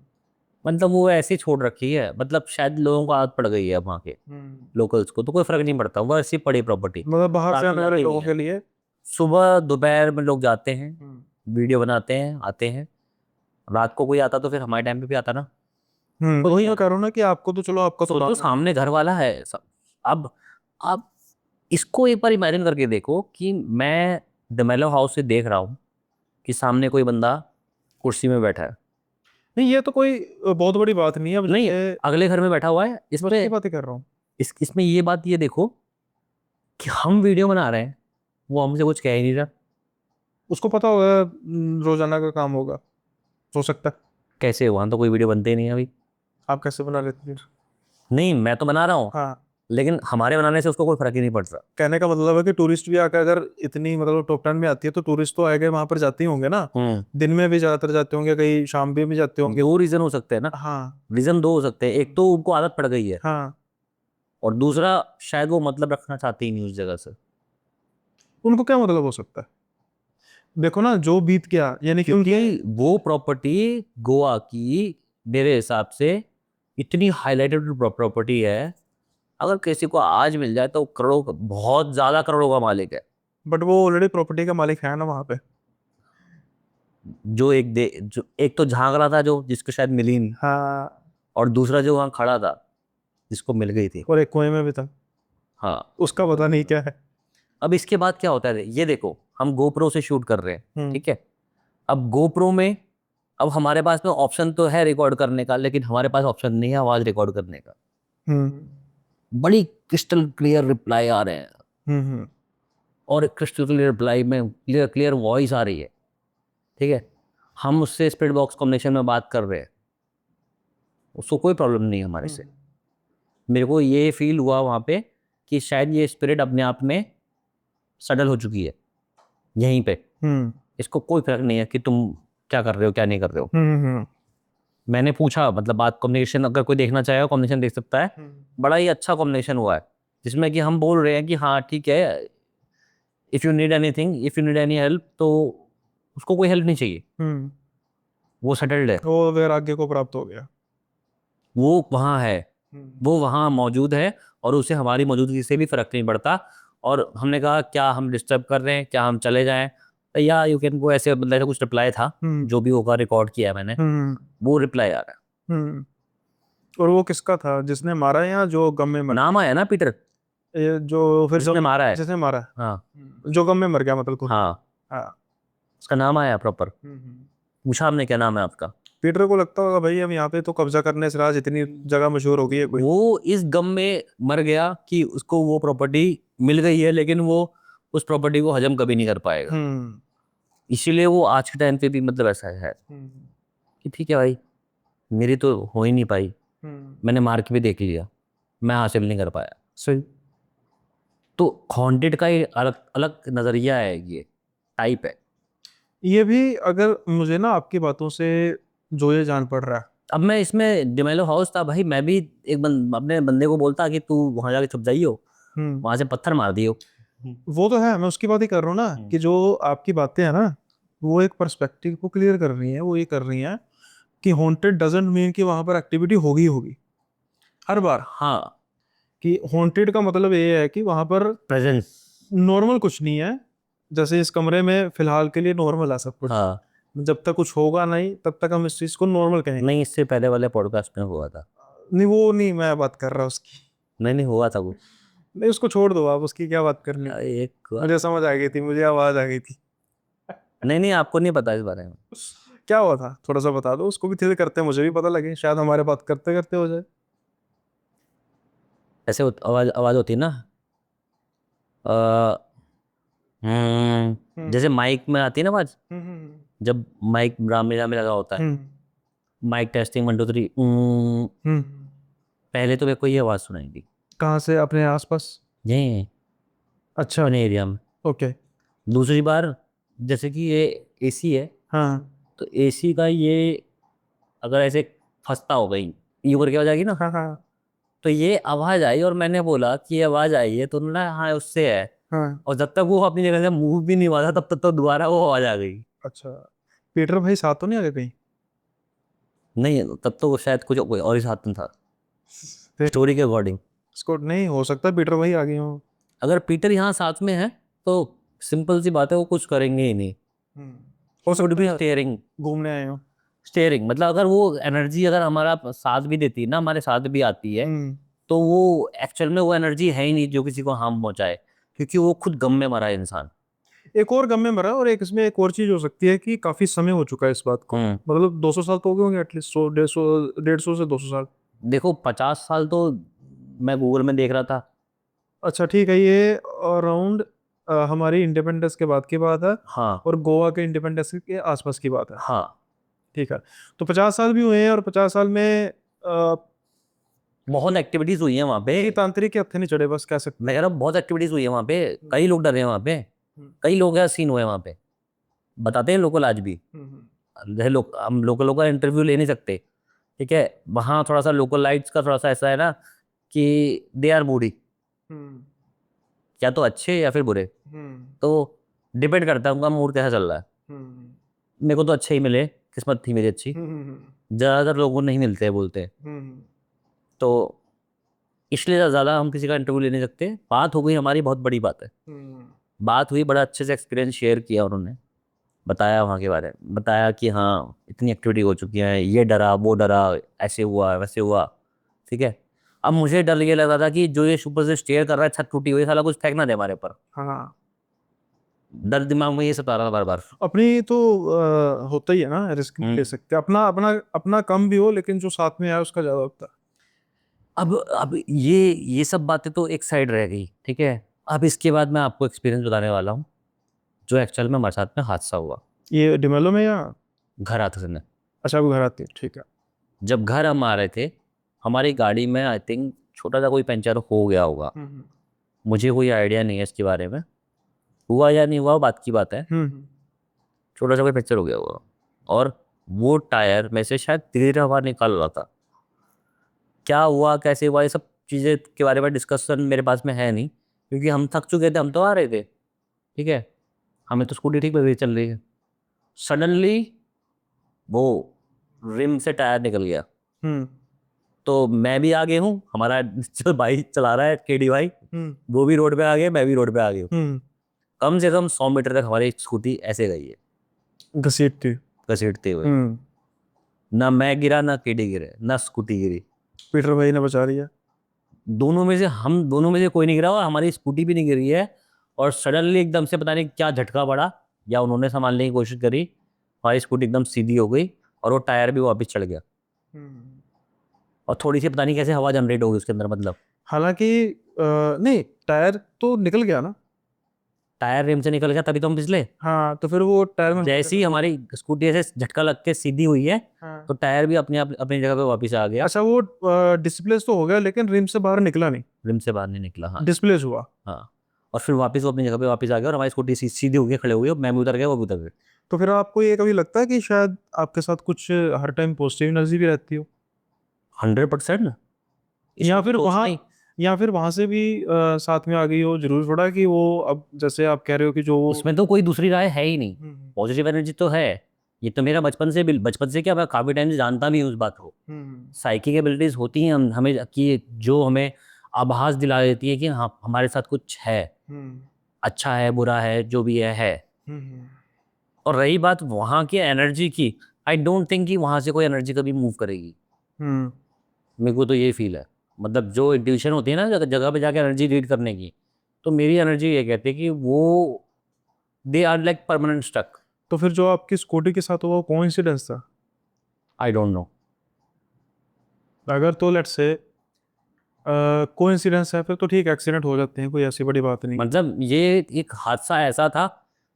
मतलब वो ऐसे ही छोड़ रखी है, मतलब शायद लोगों को आदत पड़ गई है वहाँ के हम्म। लोकल्स को, तो कोई फर्क नहीं पड़ता, वो ऐसी पड़ी प्रॉपर्टी। मतलब बाहर से रात में आने वाले जाते ही नहीं लोगों है, के लिए। सुबह दोपहर में लोग जाते हैं, हम्म वीडियो बनाते हैं, आते हैं। रात को कोई आता तो फिर हमारे टाइम पे भी आता ना। तो वही मैं कह रहा हूँ ना कि आपको तो चलो आपका तो सोचो काम है। सामने घर वाला है सब। अब आप इसको एक बार इमेजिन करके देखो कि मैं डमेलो हाउस से देख रहा हूँ कि सामने कोई बंदा कुर्सी में बैठा है, नहीं ये तो कोई बहुत बड़ी बात नहीं है, अब नहीं जैसे अगले घर में बैठा हुआ है, इस बस पे की बात ही कर रहा हूँ। इसमें ये बात ये देखो कि हम वीडियो बना रहे हैं, वो हमसे कुछ कह ही नहीं रहा। उसको पता होगा रोजाना का काम होगा, हो सकता है। कैसे, वहां तो कोई वीडियो बनते ही नहीं है अभी। आप कैसे बना लेते हैं फिर? नहीं मैं तो बना रहा हूँ, हाँ, लेकिन हमारे बनाने से उसको कोई फर्क ही नहीं पड़ रहा। कहने का मतलब है कि टूरिस्ट भी आकर अगर इतनी मतलब टॉप 10 में आती है तो टूरिस्ट तो आएगा वहां पर जाते ही होंगे ना। दिन में भी ज्यादातर जाते होंगे, कई शाम में भी जाते होंगे। दो रीजन हो सकते हैं ना, हाँ रीजन दो हो सकते हैं, एक तो उनको आदत पड़ गई है, हाँ। और दूसरा शायद वो मतलब रखना चाहते ही नहीं उस जगह से। उनको क्या मतलब हो सकता है? देखो ना जो बीत गया, यानी कि क्योंकि वो प्रॉपर्टी गोवा की मेरे हिसाब से इतनी हाईलाइटेड प्रॉपर्टी है, अगर किसी को आज मिल जाए तो करोड़ों बहुत ज्यादा करोड़ों का मालिक है। बट वो ऑलरेडी प्रॉपर्टी का मालिक है ना वहां पे। जो एक तो झांक रहा था जो जिसको शायद मिली नहीं, हाँ, और दूसरा जो वहां खड़ा था जिसको मिल गई थी। और एक कुएं में भी था, हाँ। उसका पता नहीं क्या है। अब इसके बाद क्या होता है, ये देखो हम गोप्रो से शूट कर रहे हैं, हम्म। ठीक है। अब गोप्रो में अब हमारे पास में ऑप्शन तो है रिकॉर्ड करने का, लेकिन हमारे पास ऑप्शन नहीं है आवाज रिकॉर्ड करने का। हम्म। बड़ी क्रिस्टल क्लियर रिप्लाई आ रहे हैं, हम्म। और क्रिस्टल क्लियर रिप्लाई में क्लियर क्लियर वॉइस आ रही है, ठीक है। हम उससे स्प्लिट बॉक्स कॉम्बिनेशन में बात कर रहे हैं, उसको कोई प्रॉब्लम नहीं है हमारे से। मेरे को ये फील हुआ वहां पे कि शायद ये स्पिरिट अपने आप में सडल हो चुकी है यहीं पे। हम्म। इसको कोई फर्क नहीं है कि तुम क्या कर रहे हो क्या नहीं कर रहे हो। हम्म। मैंने पूछा, मतलब बात कॉम्बिनेशन अगर कोई देखना चाहेगा कॉम्बिनेशन देख सकता है। बड़ा ही अच्छा कॉम्बिनेशन हुआ है, जिसमें कि हम बोल रहे हैं कि हाँ ठीक है, if you need anything, if you need any help, तो उसको कोई हेल्प नहीं चाहिए, हम्म। वो सेटल्ड है, वो वैराग्य को प्राप्त हो गया। वो वहाँ है, हम्म। वो वहाँ मौजूद है, और उसे हमारी मौजूदगी से भी फर्क नहीं पड़ता। और हमने कहा क्या हम डिस्टर्ब कर रहे हैं, क्या हम चले जाएं, या यू कैन गो, ऐसे मतलब ऐसा कुछ रिप्लाई था, हम्म। जो भी होगा रिकॉर्ड किया है मैंने, हम्म। वो रिप्लाई आ रहा हम्म। और वो किसका था जिसने मारा, या जो गम में है। मर नाम आया ना पीटर, गया? ये जो फिर जिसने मारा है। जिसने मारा, हाँ। जो गम में मर गया मतलब खुद। हाँ, हाँ। उसका नाम आया प्रॉपर। पूछा हमने क्या नाम है आपका। पीटर को लगता होगा भाई हम यहाँ पे तो कब्जा करने से राज इतनी जगह मशहूर हो गई है कोई। वो इस गम में मर गया कि उसको वो प्रॉपर्टी मिल गई है, लेकिन वो उस प्रॉपर्टी को हजम कभी नहीं कर पाएगा। हम्म। इसीलिए वो आज के टाइम पे भी मतलब ऐसा है हम्म। कि ठीक है भाई, मेरी तो हो ही नहीं पाई, हम्म। मैंने मार के भी देख लिया, मैं हासिल नहीं कर पाया। सही। तो हॉन्टेड का एक अलग अलग नजरिया है, ये टाइप है। ये भी अगर मुझे ना आपकी बातों से जो ये जान पड़ रहा है। अब मैं इसमें डिमेलो हाउस था भाई, मैं भी एक अपने बंदे को बोलता कि तू वहां जाके छुप जाइयो, हम्म। वहां से पत्थर मार दियो। वो तो है, मैं उसकी बात ही कर रहा हूँ ना, कि जो आपकी बातें हैं ना, वो एक पर्सपेक्टिव को क्लियर कर रही हैं, वो ये कर रही हैं कि हॉन्टेड डजंट मीन कि वहां पर एक्टिविटी होगी ही होगी हर बार। हाँ, कि हॉन्टेड का मतलब ये है कि वहां पर प्रेजेंस। नॉर्मल कुछ नहीं है। जैसे इस कमरे में फिलहाल के लिए नॉर्मल है सब कुछ। हाँ, जब तक कुछ होगा नहीं तब तक हम इस चीज को नॉर्मल कहेंगे। नहीं इससे पहले वाले पॉडकास्ट में हुआ था। नहीं वो नहीं मैं बात कर रहा उसकी। नहीं नहीं, हुआ था वो। नहीं उसको छोड़ दो, आप उसकी क्या बात करनी। एक, मुझे समझ आ गई थी, मुझे आवाज आ गई थी। नहीं नहीं, आपको नहीं पता इस बारे में। क्या हुआ था थोड़ा सा बता दो, उसको भी थोड़ी करते मुझे भी पता लगे, शायद हमारे बात करते करते हो जाए। ऐसे आवाज आवाज होती है ना, अ, हम्म। जैसे माइक में आती है ना आवाज, हम्म। जब माइक मेरा में लगा होता है, हम्म। माइक टेस्टिंग 1 2 3, हम्म। पहले तो मेरे को ये आवाज सुनाई दी, कहाँ से, अपने आसपास? यही अच्छा। अपने एरिया में। ओके। दूसरी बार, जैसे कि ये एसी है, हाँ तो एसी का ये अगर ऐसे फंसता हो गई, यूं करके आवाज आएगी ना, हाँ हाँ तो ये आवाज आई और मैंने बोला कि ये आवाज आई है, तो उन्होंने कहा, हाँ उससे है। हाँ। और जब तक वो अपनी जगह से मूव भी नहीं हुआ था, तब तक तो दोबारा वो आवाज आ गई। अच्छा, पीटर भाई साथ तो नहीं आ गए कहीं? नहीं, तब तो वो शायद कुछ कोई और ही साथ में था, फिर स्टोरी के अकॉर्डिंग। इसको नहीं हो सकता पीटर भाई आ गए हो। अगर पीटर यहाँ साथ में है, तो सिंपल सी बात है, वो कुछ करेंगे ही नहीं। हो शुड सकता बी है स्टेयरिंग। घूमने आए हो। स्टेयरिंग मतलब अगर वो एनर्जी अगर हमारा साथ भी देती है ना, हमारे साथ भी आती है, हम्म। तो वो एक्चुअल में वो एनर्जी है ही नहीं जो किसी को हार्म पहुंचाए, क्योंकि वो खुद गम में मरा है इंसान। एक और गम में मरा, और एक इसमें एक और चीज हो सकती है कि काफी समय हो चुका है इस बात को, हम्म। मतलब 200 साल तो हो गए होंगे एटलीस्ट, 100 150 से 200 साल। देखो 50 साल तो मैं गूगल में देख रहा था। अच्छा ठीक है, ये अराउंड हमारी इंडिपेंडेंस के बाद की बात है, हाँ। और गोवा के इंडिपेंडेंस के आसपास की बात है। हाँ, ठीक है, तो 50 साल भी हुए हैं, और 50 साल में बहुत एक्टिविटीज हुई है वहाँ पे। किसी तांत्रिक के हत्थे नहीं चढ़े, बस कह सकते मैं कह रहा हूँ बहुत एक्टिविटीज हुई है वहाँ पे, कई लोग डरे हैं वहाँ पे, हैं। कई लोग हैं सीन हुए वहाँ पे, बताते हैं लोकल आज भी। जैसे लोग, हम लोकलों का इंटरव्यू ले नहीं सकते, ठीक है। वहाँ थोड़ा सा लोकल लाइट्स का थोड़ा सा ऐसा है ना कि दे आर मूडी, हम्म। या तो अच्छे या फिर बुरे। तो डिपेंड करता है उनका मूड कैसा चल रहा है। मेरे को तो अच्छे ही मिले, किस्मत थी मेरी अच्छी। ज़्यादातर लोगों को नहीं मिलते हैं बोलते हैं, तो इसलिए ज़्यादा हम किसी का इंटरव्यू ले नहीं सकते। बात हो गई हमारी, बहुत बड़ी बात है। बात हुई, बड़ा अच्छे से एक्सपीरियंस शेयर किया उन्होंने, बताया वहाँ के बारे में, बताया कि हाँ इतनी एक्टिविटी हो चुकी है, ये डरा वो डरा, ऐसे हुआ वैसे हुआ, ठीक है। अब मुझे डर ये लग रहा था कि जो ये ऊपर से स्टेयर कर रहा है, छत टूटी हुई, साला कुछ फेंक ना दे हमारे ऊपर। हाँ, डर दिमाग में ये सता रहा था बार बार। अपनी तो होता ही है ना, रिस्क नहीं ले सकते। अपना अपना अपना कम भी हो, लेकिन जो साथ में आया उसका ज्यादा होता है। अब ये सब बातें तो एक साइड रह गई, ठीक है। अब इसके बाद मैं आपको एक्सपीरियंस बताने वाला हूँ जो एक्चुअल में हमारे साथ में हादसा हुआ ये डिमेलो में या? घर आते समय। अच्छा, वो घर आती है, ठीक है। जब घर हम आ रहे थे, हमारी गाड़ी में आई थिंक छोटा सा कोई पंचर हो गया होगा। मुझे कोई आइडिया नहीं है इसके बारे में, हुआ या नहीं हुआ बात की बात है। छोटा सा कोई पंचर हो गया होगा, और वो टायर में से शायद धीरे धीरे हवा निकाल रहा था। क्या हुआ कैसे हुआ ये सब चीज़ें के बारे में डिस्कशन मेरे पास में है नहीं, क्योंकि हम थक चुके थे, हम तो आ रहे थे, ठीक है। हमें तो स्कूटी ठीक लग चल रही है। सडनली वो रिम से टायर निकल गया। तो मैं भी आगे हूँ, हमारा जो भाई चला रहा है केडी भाई, वो भी रोड पे आ गए, मैं भी रोड पे आ गई हूँ। कम से कम 100 मीटर तक हमारी स्कूटी ऐसे गई है, घसीटती। घसीटते हुए। ना मैं गिरा, ना केडी गिरे, ना स्कूटी गिरी। पीटर भाई ने बचा लिया। हम दोनों में से कोई नहीं गिरा, और हमारी स्कूटी भी नहीं गिरी है। और सडनली एकदम से पता नहीं क्या झटका पड़ा, या उन्होंने संभालने की कोशिश करी, हमारी स्कूटी एकदम सीधी हो गई, और वो टायर भी वापस चढ़ गया। और थोड़ी सी पता नहीं कैसे हवा जनरेट होगी उसके अंदर, मतलब हालांकि नहीं, टायर तो निकल गया ना। टायर रिम से निकल गया, तभी तो हम फिसले। हाँ, तो फिर वो टायर में जैसे ही हमारी स्कूटी ऐसे झटका लग के सीधी हुई है, हाँ। तो टायर भी अपने आप अपनी जगह पे वापस आ गया। अच्छा, वो डिस्प्लेस तो हो गया, लेकिन रिम से बाहर निकला नहीं। रिम से बाहर नहीं निकला, हाँ। डिस्प्लेस हुआ। हाँ, और फिर वापस वो अपनी जगह पे वापस आ गया, और हमारी स्कूटी सीधी हो गई, खड़े हो गए, मैं भी उतर गया, वो भी उतर गए। तो फिर आपको ये कभी लगता है कि शायद आपके साथ कुछ हर टाइम पॉजिटिव एनर्जी भी रहती हो? 100%। या फिर वहाँ या फिर वहां से भी साथ में आ गई हो? जरूर थोड़ा कि वो, अब जैसे आप कह रहे हो कि जो उसमें तो कोई दूसरी राय है ही नहीं, पॉजिटिव एनर्जी तो है। ये तो मेरा बचपन से क्या, मैं काफ़ी टाइम से जानता भी हूँ उस बात को। साइकिक एबिलिटीज होती हैं हमें, कि जो हमें आभास दिला देती है कि हाँ हमारे साथ कुछ है, अच्छा है बुरा है जो भी है। और रही बात वहाँ की एनर्जी की, आई डोंट थिंक कि वहाँ से कोई एनर्जी कभी मूव करेगी। मेरे को तो ये फील है, मतलब जो इंट्यूशन होती है ना जगह जगह पे जाके एनर्जी रीड करने की, तो मेरी एनर्जी ये कहती है कि वो they are like permanent stuck. तो फिर जो आपकी स्कूटी के साथ हुआ वो कोइंसिडेंस था? I don't know. अगर तो लेट्स से कोइंसिडेंस है, फिर तो ठीक, एक्सीडेंट हो जाते हैं, कोई ऐसी बड़ी बात नहीं। मतलब ये एक हादसा ऐसा था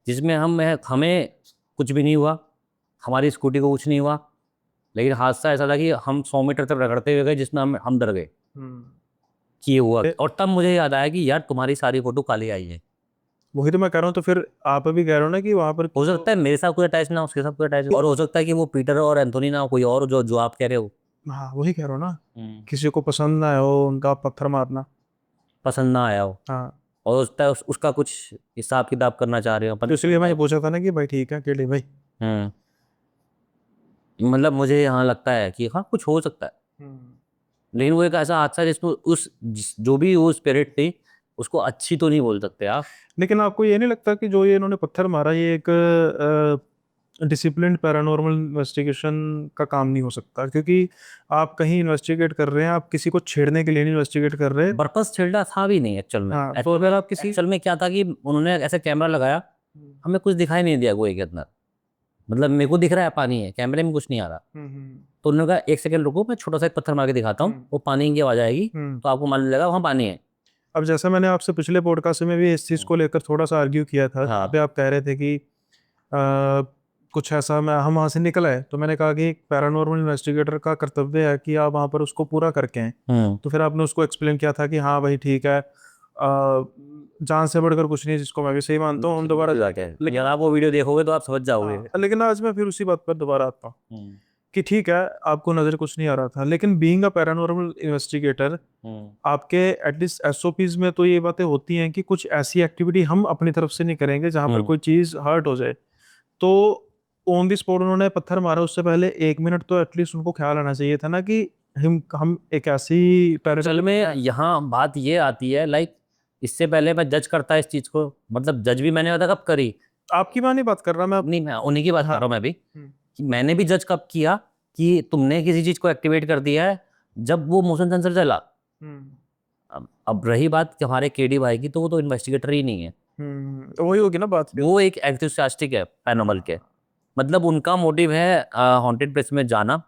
जिसमें हमें कुछ भी नहीं हुआ, हमारी स्कूटी को कुछ नहीं हुआ, लेकिन हादसा ऐसा था कि हम 100 मीटर तक रगड़ते हुए गए, जिसमें हम डर गए कि ये हुआ। और तब मुझे याद आया कि यार तुम्हारी सारी फोटो काली आई है। वही तो मैं कह रहा हूँ। तो फिर आप अभी कह रहे हो ना कि वहां पर हो सकता है मेरे साथ कोई अटैच ना हो, उसके साथ कोई अटैच, और हो सकता है कि वो पीटर और एंथोनी ना हो, कोई और जो आप कह रहे हो। हाँ, वही कह रहा हूँ ना, किसी को पसंद ना आया हो उनका पत्थर मारना। पसंद ना आया हो, हाँ, और हो सकता है उसका कुछ हिसाब किताब करना चाह रहे हो तो इसलिए मैं ये पूछा था ना कि भाई ठीक है केडी भाई। मतलब मुझे यहाँ लगता है कि हाँ कुछ हो सकता है, लेकिन वो एक ऐसा हादसा जिसमें जो भी वो स्पिरिट थी उसको अच्छी तो नहीं बोल सकते आप। लेकिन आपको ये नहीं लगता कि जो ये इन्होंने पत्थर मारा, ये एक डिसिप्लिन्ड पैरानॉर्मल इन्वेस्टिगेशन का काम नहीं हो सकता? क्योंकि आप कहीं इन्वेस्टिगेट कर रहे हैं, आप किसी को छेड़ने के लिए नहीं इन्वेस्टिगेट कर रहे हैं। पर्पस छिड़ा था भी नहीं एक्चुअल में। हाँ, तो अगर आप किसी एक्चुअल में क्या था कि उन्होंने ऐसे कैमरा लगाया, हमें कुछ दिखाई नहीं दिया कुएं के अंदर, मतलब मेरे को दिख रहा है पानी है, कैमरे में कुछ नहीं आ रहा। तो उन्होंने कहा एक सेकंड रुको, मैं छोटा सा एक पत्थर मार के दिखाता हूँ, वो पानी की आवाज आएगी तो आपको मालूम लगा वहाँ पानी है। अब जैसा मैंने आपसे पिछले पॉडकास्ट में भी इस चीज़ को लेकर थोड़ा सा आर्ग्यू किया था, जहाँ पे आप कह रहे थे कि कुछ ऐसा, मैं हम वहाँ से निकल आए, तो मैंने कहा कि एक पैरानॉर्मल इन्वेस्टिगेटर का कर्तव्य है कि आप वहाँ पर उसको पूरा करके आए। तो फिर आपने उसको एक्सप्लेन किया था कि हाँ भाई ठीक है, जान से बढ़कर कुछ नहीं, जिसको मैं भी सही मानता हूँ। हम दोबारा लेकिन आप वो वीडियो देखोगे तो आप समझ जाओगे। लेकिन आज मैं फिर उसी बात पर दोबारा आता हूँ कि ठीक है आपको नजर कुछ नहीं आ रहा था, लेकिन बीइंग अ पैरानॉर्मल इन्वेस्टिगेटर आपके एटलीस्ट एसओपीज में तो ये बातें होती हैं कि कुछ ऐसी एक्टिविटी हम अपनी तरफ से नहीं करेंगे जहां पर कोई चीज हर्ट हो जाए। तो ऑन द स्पॉट उन्होंने पत्थर मारा, उससे पहले 1 मिनट तो एटलीस्ट उनको ख्याल आना चाहिए था ना कि हम एक ऐसी असल में यहाँ बात ये आती है, लाइक इससे पहले मैं जज करता इस चीज को, मतलब जज भी मैंने पता कब करी, आपकी बात नहीं बात कर रहा मैं नहीं मैं उन्हीं की बात कर हाँ। रहा हूँ मैं भी, कि मैंने भी जज कब किया कि तुमने किसी चीज को एक्टिवेट कर दिया है जब वो मोशन सेंसर चला। अब रही बात कि हमारे केडी भाई की, तो वो तो इन्वेस्टिगेटर ही नहीं है, वही होगी ना बात। वो एक एंथुसियास्टिक है पैरानॉर्मल के, मतलब उनका मोटिव है हॉन्टेड प्लेस में जाना,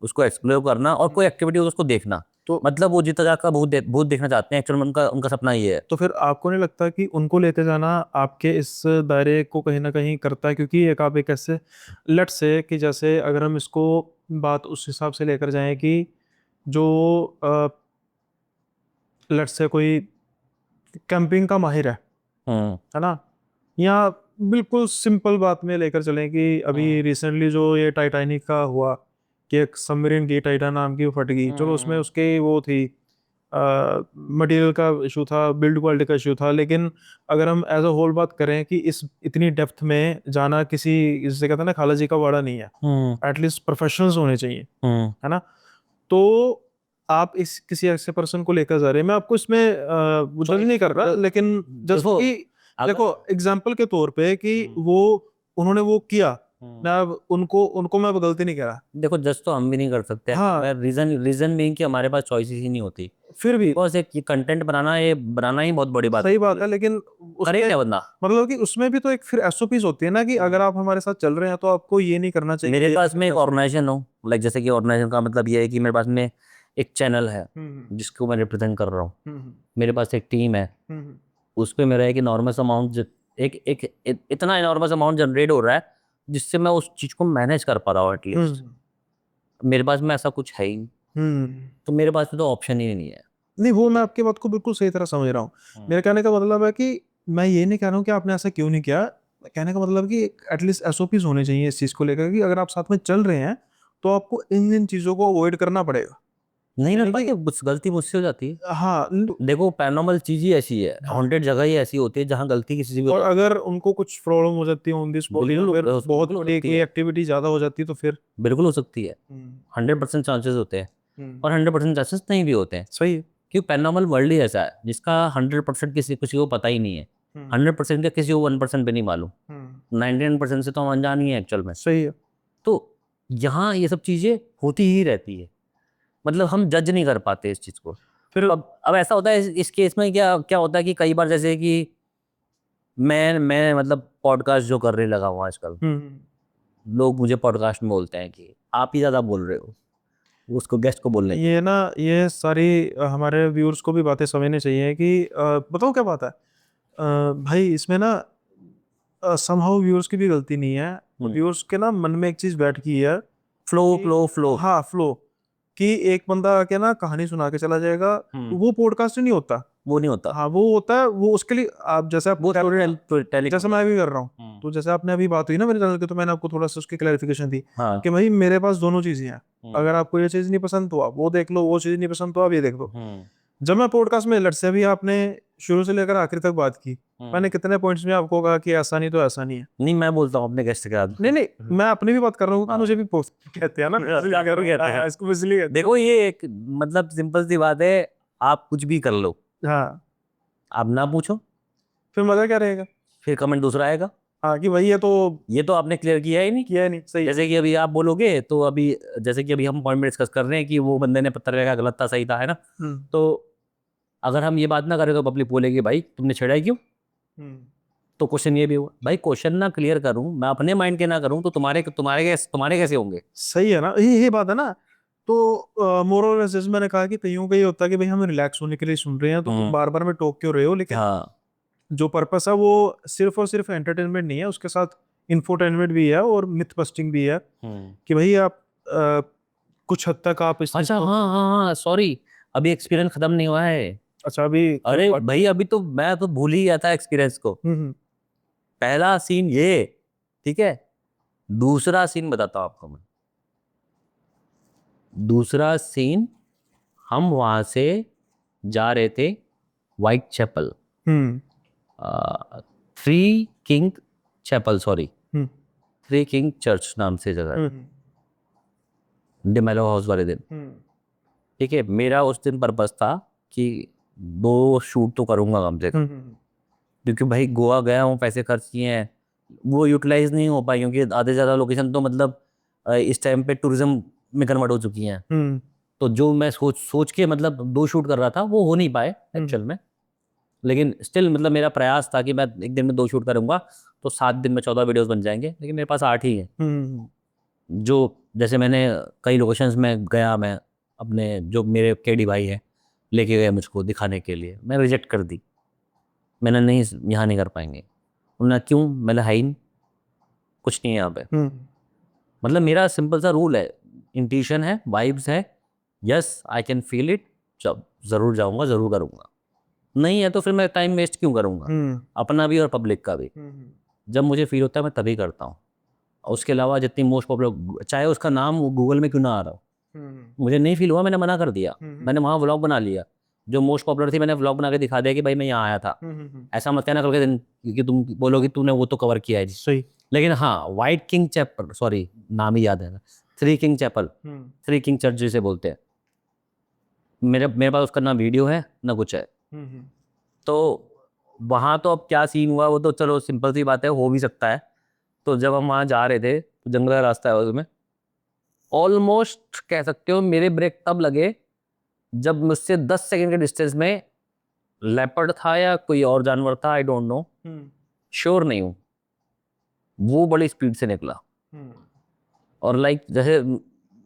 उसको एक्सप्लोर करना और कोई एक्टिविटी हो तो उसको देखना, तो मतलब वो जितना जाकर भूत देखना चाहते हैं एक्चुअल में, उनका उनका सपना ये है। तो फिर आपको नहीं लगता कि उनको लेते जाना आपके इस दायरे को कहीं ना कहीं करता है? क्योंकि एक आप एक ऐसे लट से कि जैसे अगर हम इसको बात उस हिसाब से लेकर जाएं कि जो लट से कोई कैंपिंग का माहिर है ना, या बिल्कुल सिंपल बात में लेकर चलें कि अभी रिसेंटली जो ये टाइटैनिक का हुआ कि एक सबमरीन की टाइटन नाम की वो फट गई, चलो उसमें उसके वो थी मटेरियल का इशू था, बिल्ड क्वालिटी का इशू था, लेकिन अगर हम एज अ होल बात करें कि इस इतनी डेप्थ में जाना किसी, जिसे कहते हैं ना खाला जी का वाड़ा नहीं है, एटलीस्ट प्रोफेशनल्स होने चाहिए, है ना। तो आप इस किसी ऐसे पर्सन को लेकर जा रहे हैं, मैं आपको इसमें जज नहीं कर रहा, लेकिन जस्ट देखो, कि देखो एग्जाम्पल के तौर पे कि वो उन्होंने वो किया, मैं अब उनको उनको मैं गलती नहीं कह रहा। देखो जज तो हम भी नहीं कर सकते, हाँ रीजन रीजन बीइंग कि हमारे पास चॉइसेस ही नहीं होती, फिर भी बस एक कंटेंट बनाना, ये बनाना ही बहुत बड़ी बात सही बात है, लेकिन करे उसमें क्या बंदा। मतलब कि उसमें भी तो एक फिर एसओपीज होती है ना कि अगर आप हमारे साथ चल रहे हैं तो आपको ये नहीं करना चाहिए। मेरे पास में एक ऑर्गेनाइजेशन हो, लाइक जैसे कि ऑर्गेनाइजेशन का मतलब ये है कि मेरे पास में एक चैनल है जिसको मैं रिप्रेजेंट कर रहा हूँ, मेरे पास एक टीम है, उस पे मेरा एक इनॉर्मस अमाउंट, इतना इनॉर्मस अमाउंट जनरेट हो रहा है जिससे मैं उस चीज को मैनेज कर पा रहा हूँ एटलीस्ट। मेरे पास में ऐसा कुछ है ही नहीं, तो मेरे पास में तो ऑप्शन ही नहीं है। नहीं वो मैं आपकी बात को बिल्कुल सही तरह समझ रहा हूँ। मेरे कहने का मतलब है कि मैं ये नहीं कह रहा हूँ कि आपने ऐसा क्यों नहीं किया, कहने का मतलब कि एटलीस्ट एसओपीज होने चाहिए इस चीज को लेकर कि अगर आप साथ में चल रहे हैं तो आपको इन इन चीजों को अवॉइड करना पड़ेगा। नहीं ना यानी भाई, कि गलती मुझसे हो जाती है। हाँ देखो पैरानॉर्मल चीज ही ऐसी है, हाँ, हॉन्टेड जगह ही ऐसी होती है जहाँ गलती किसी से भी और अगर उनको कुछ प्रॉब्लम हो जाती है ऑन दिस बॉडी, बिल्कुल फिर बहुत बिल्कुल हो बड़ी सकती कोई है, एक्टिविटी ज्यादा हो जाती है तो फिर बिल्कुल हो सकती है, 100% चांसेस होते हैं, और 100% चांसेस नहीं भी होते हैं, सही है। क्योंकि पैरानॉर्मल वर्ल्ड ही ऐसा है जिसका 100% किसी को पता ही नहीं है, 100% का किसी को 1% भी नहीं मालूम, 99% से तो हम अनजान ही है एक्चुअल में। सही है। तो यहाँ ये सब चीजें होती ही रहती है, मतलब हम जज नहीं कर पाते इस चीज को। फिर अब ऐसा होता है इस केस में, क्या क्या होता है कि कई बार जैसे कि मैं मतलब पॉडकास्ट जो करने लगा हूँ आजकल, लोग मुझे पॉडकास्ट में बोलते हैं कि आप ही ज्यादा बोल रहे हो, उसको गेस्ट को बोलने दो। ये ना ये सारी हमारे व्यूअर्स को भी बातें समझनी चाहिए कि बताओ क्या बात है भाई इसमें ना समहाउ व्यूअर्स की भी गलती नहीं है, व्यूअर्स के ना मन में एक चीज बैठ गई है फ्लो कि फ्लो फ्लो। हाँ फ्लो, कि एक बंदा आके ना कहानी सुना के चला जाएगा, वो पॉडकास्ट नहीं होता। वो नहीं होता, हाँ वो होता है, वो उसके लिए आप जैसे आप वो स्टोरी जैसे मैं भी कर रहा हूँ, तो जैसे आपने अभी बात हुई ना मेरे चैनल की, तो मैंने आपको थोड़ा सा उसकी क्लैरिफिकेशन दी हाँ। कि भाई मेरे पास दोनों चीजें हैं, अगर आपको ये चीज नहीं पसंद तो आप वो देख लो, वो चीज नहीं पसंद तो आप ये देख लो। जब मैं पॉडकास्ट में लट से भी आपने शुरू से लेकर आखिर तक बात की, मैंने कितने पॉइंट्स में आपको कहा कि ऐसा नहीं तो ऐसा नहीं है। नहीं मैं बोलता हूँ अपने गेस्ट के साथ, नहीं नहीं मैं अपनी भी बात कर रहा हूँ, हाँ। मुझे भी कहते हैं ना इसको इसलिए कहते देखो ये एक मतलब सिंपल सी बात है, आप कुछ भी कर लो, हैं। हाँ आप ना पूछो, फिर मजा क्या रहेगा। फिर कमेंट दूसरा आएगा, हाँ कि भाई ये तो आपने क्लियर किया ही नहीं। किया है नहीं सही। जैसे कि अभी आप बोलोगे, तो अभी जैसे कि अभी हम पॉइंट में डिस्कस कर रहे हैं कि वो बंदे ने पत्थर फेंका गलत था सही था, है ना। तो अगर हम ये बात ना करें तो पब्लिक बोलेगी भाई तुमने छेड़ा ही क्यों। तो क्वेश्चन ये भी हुआ, भाई क्वेश्चन ना क्लियर करूं मैं, अपने माइंड के ना करूं, तो तुम्हारे कैसे होंगे। सही है ना, ये बात है ना। तो मोरल जैसे मैंने कहा कि कईयों का ये होता है कि भाई हम रिलैक्स होने के लिए सुन रहे हैं तो तुम बार बार में टोक क्यों रहे हो, लेकिन हाँ जो पर्पस है वो सिर्फ और सिर्फ एंटरटेनमेंट नहीं है, उसके साथ इंफोटेनमेंट भी है और मिथ बस्टिंग भी है कि भाई आप कुछ हद तक आप इस चीज अच्छा, को। हाँ हाँ हाँ सॉरी, अभी एक्सपीरियंस खत्म नहीं हुआ है। अच्छा अभी अरे भाई अभी तो मैं तो भूल ही गया था एक्सपीरियंस को। पहला सीन ये, ठीक है, दूसरा सीन बताता हूँ आपको मैं। दूसरा सीन, हम वहाँ से जा रहे थे वाइट चैपल, हम्म थ्री किंग चैपल, सॉरी हम्म थ्री किंग चर्च नाम से जगह है, हम्म डिमेलो हाउस वाले दिन। हम्म ठीक है, मेरा उस दिन पर्पस था कि 2 शूट तो करूँगा कम से कम, हम्म क्योंकि भाई गोवा गया हूँ, पैसे खर्च किए हैं, वो यूटिलाइज नहीं हो पाई, क्योंकि आधे से ज़्यादा लोकेशन तो मतलब इस टाइम पे टूरिज्म में कन्वर्ट हो चुकी हैं। हम्म तो जो मैं सोच सोच के मतलब 2 शूट कर रहा था वो हो नहीं पाए हम्म एक्चुअल में, लेकिन स्टिल मतलब मेरा प्रयास था कि मैं एक दिन में 2 शूट करूंगा तो 7 दिन में 14 वीडियोस बन जाएंगे, लेकिन मेरे पास 8 ही हैं। हम्म जो जैसे मैंने कई लोकेशंस में गया, मैं अपने जो मेरे केडी भाई हैं लेके गए मुझको दिखाने के लिए, मैं रिजेक्ट कर दी, मैंने नहीं, यहाँ नहीं कर पाएंगे। उन्होंने क्यों, मैंने है ही नहीं, कुछ नहीं है यहाँ पे। हम्म मतलब मेरा सिंपल सा रूल है, इंट्यूशन है, वाइब्स है, yes I can feel it, जब ज़रूर जाऊंगा, ज़रूर करूंगा, नहीं है तो फिर मैं टाइम वेस्ट क्यों करूंगा, हम्म अपना भी और पब्लिक का भी। हम्म जब मुझे फील होता है मैं तभी करता हूँ। और उसके अलावा जितनी मोस्ट पॉपुलर, चाहे उसका नाम गूगल में क्यों ना आ रहा हो, मुझे नहीं फील हुआ, मैंने मना कर दिया, मैंने वहाँ व्लॉग बना लिया, जो मोस्ट पॉपुलर थी मैंने व्लॉग बना के दिखा दिया कि भाई मैं यहाँ आया था। ऐसा मत कहना कल के दिन कि तुम बोलोगे तूने वो तो कवर किया है जी। सही लेकिन हाँ, वाइट किंग चैपल, सॉरी नाम ही याद है, three king chapel, three king church जिसे बोलते हैं, मेरे मेरे पास उसका ना वीडियो है ना कुछ है। तो वहाँ तो अब क्या सीन हुआ वो तो चलो सिंपल सी बात है, हो भी सकता है। तो जब हम वहाँ जा रहे थे तो जंगल का रास्ता है उसमें, ऑलमोस्ट कह सकते हो मेरे ब्रेक तब लगे जब मुझसे 10 सेकंड के डिस्टेंस में लेपर्ड था या कोई और जानवर था, आई डोंट नो, श्योर नहीं हूँ, वो बड़ी स्पीड से निकला। और लाइक जैसे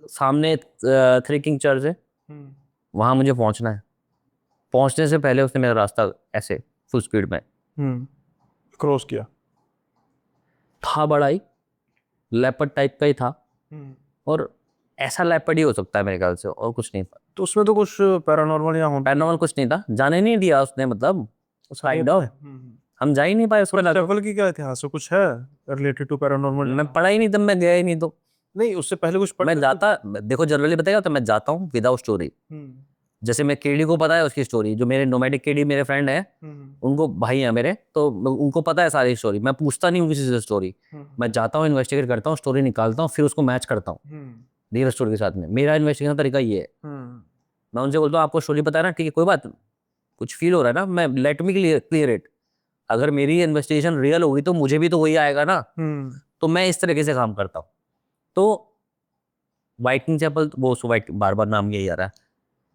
सामने थ्री किंग चर्च है, वहां मुझे पहुंचना है, पहुंचने से पहले उसने मेरा रास्ता ऐसे फुल स्पीड में क्रॉस किया। था, बड़ा ही लेपर्ड टाइप का ही था, और ऐसा लेपर्ड ही हो सकता है मेरे ख्याल से, और कुछ नहीं था। तो उसमें तो कुछ पैरानॉर्मल या होना पैरानॉर्मल कुछ नहीं था, जाने नहीं दिया उसने, मतलब काइंड ऑफ हम जा ही नहीं पाए उसको। ट्रैवल की क्या इतिहास है, कुछ है रिलेटेड टू पैरानॉर्मल? मैं पढ़ा ही नहीं तब, मैं गया ही नहीं तो। नहीं, उससे पहले कुछ मैं जाता, देखो जनरली बताएगा तो मैं जाता हूँ विदाउट स्टोरी। जैसे मैं केडी को पता है उसकी स्टोरी, जो मेरे नोमैडिक केडी मेरे फ्रेंड है, उनको भाई है मेरे, तो उनको पता है सारी स्टोरी, मैं पूछता नहीं हूँ किसी से स्टोरी, मैं जाता हूँ, इन्वेस्टिगेट करता हूँ, स्टोरी निकालता हूँ, फिर उसको मैच करता हूँ रियल स्टोरी के साथ में। मेरा इन्वेस्टिगेशन तरीका ये है, मैं उनसे बोलता हूँ आपको स्टोरी पता है ना, ठीक है कोई बात, कुछ फील हो रहा है ना, मैं लेट मी क्लियर इट, अगर मेरी इन्वेस्टिगेशन रियल होगी तो मुझे भी तो वही आएगा ना। तो मैं इस तरीके से काम करता हूँ। तो वाइट किंग चैपल, वो वाइट, बार बार नाम यही आ रहा है,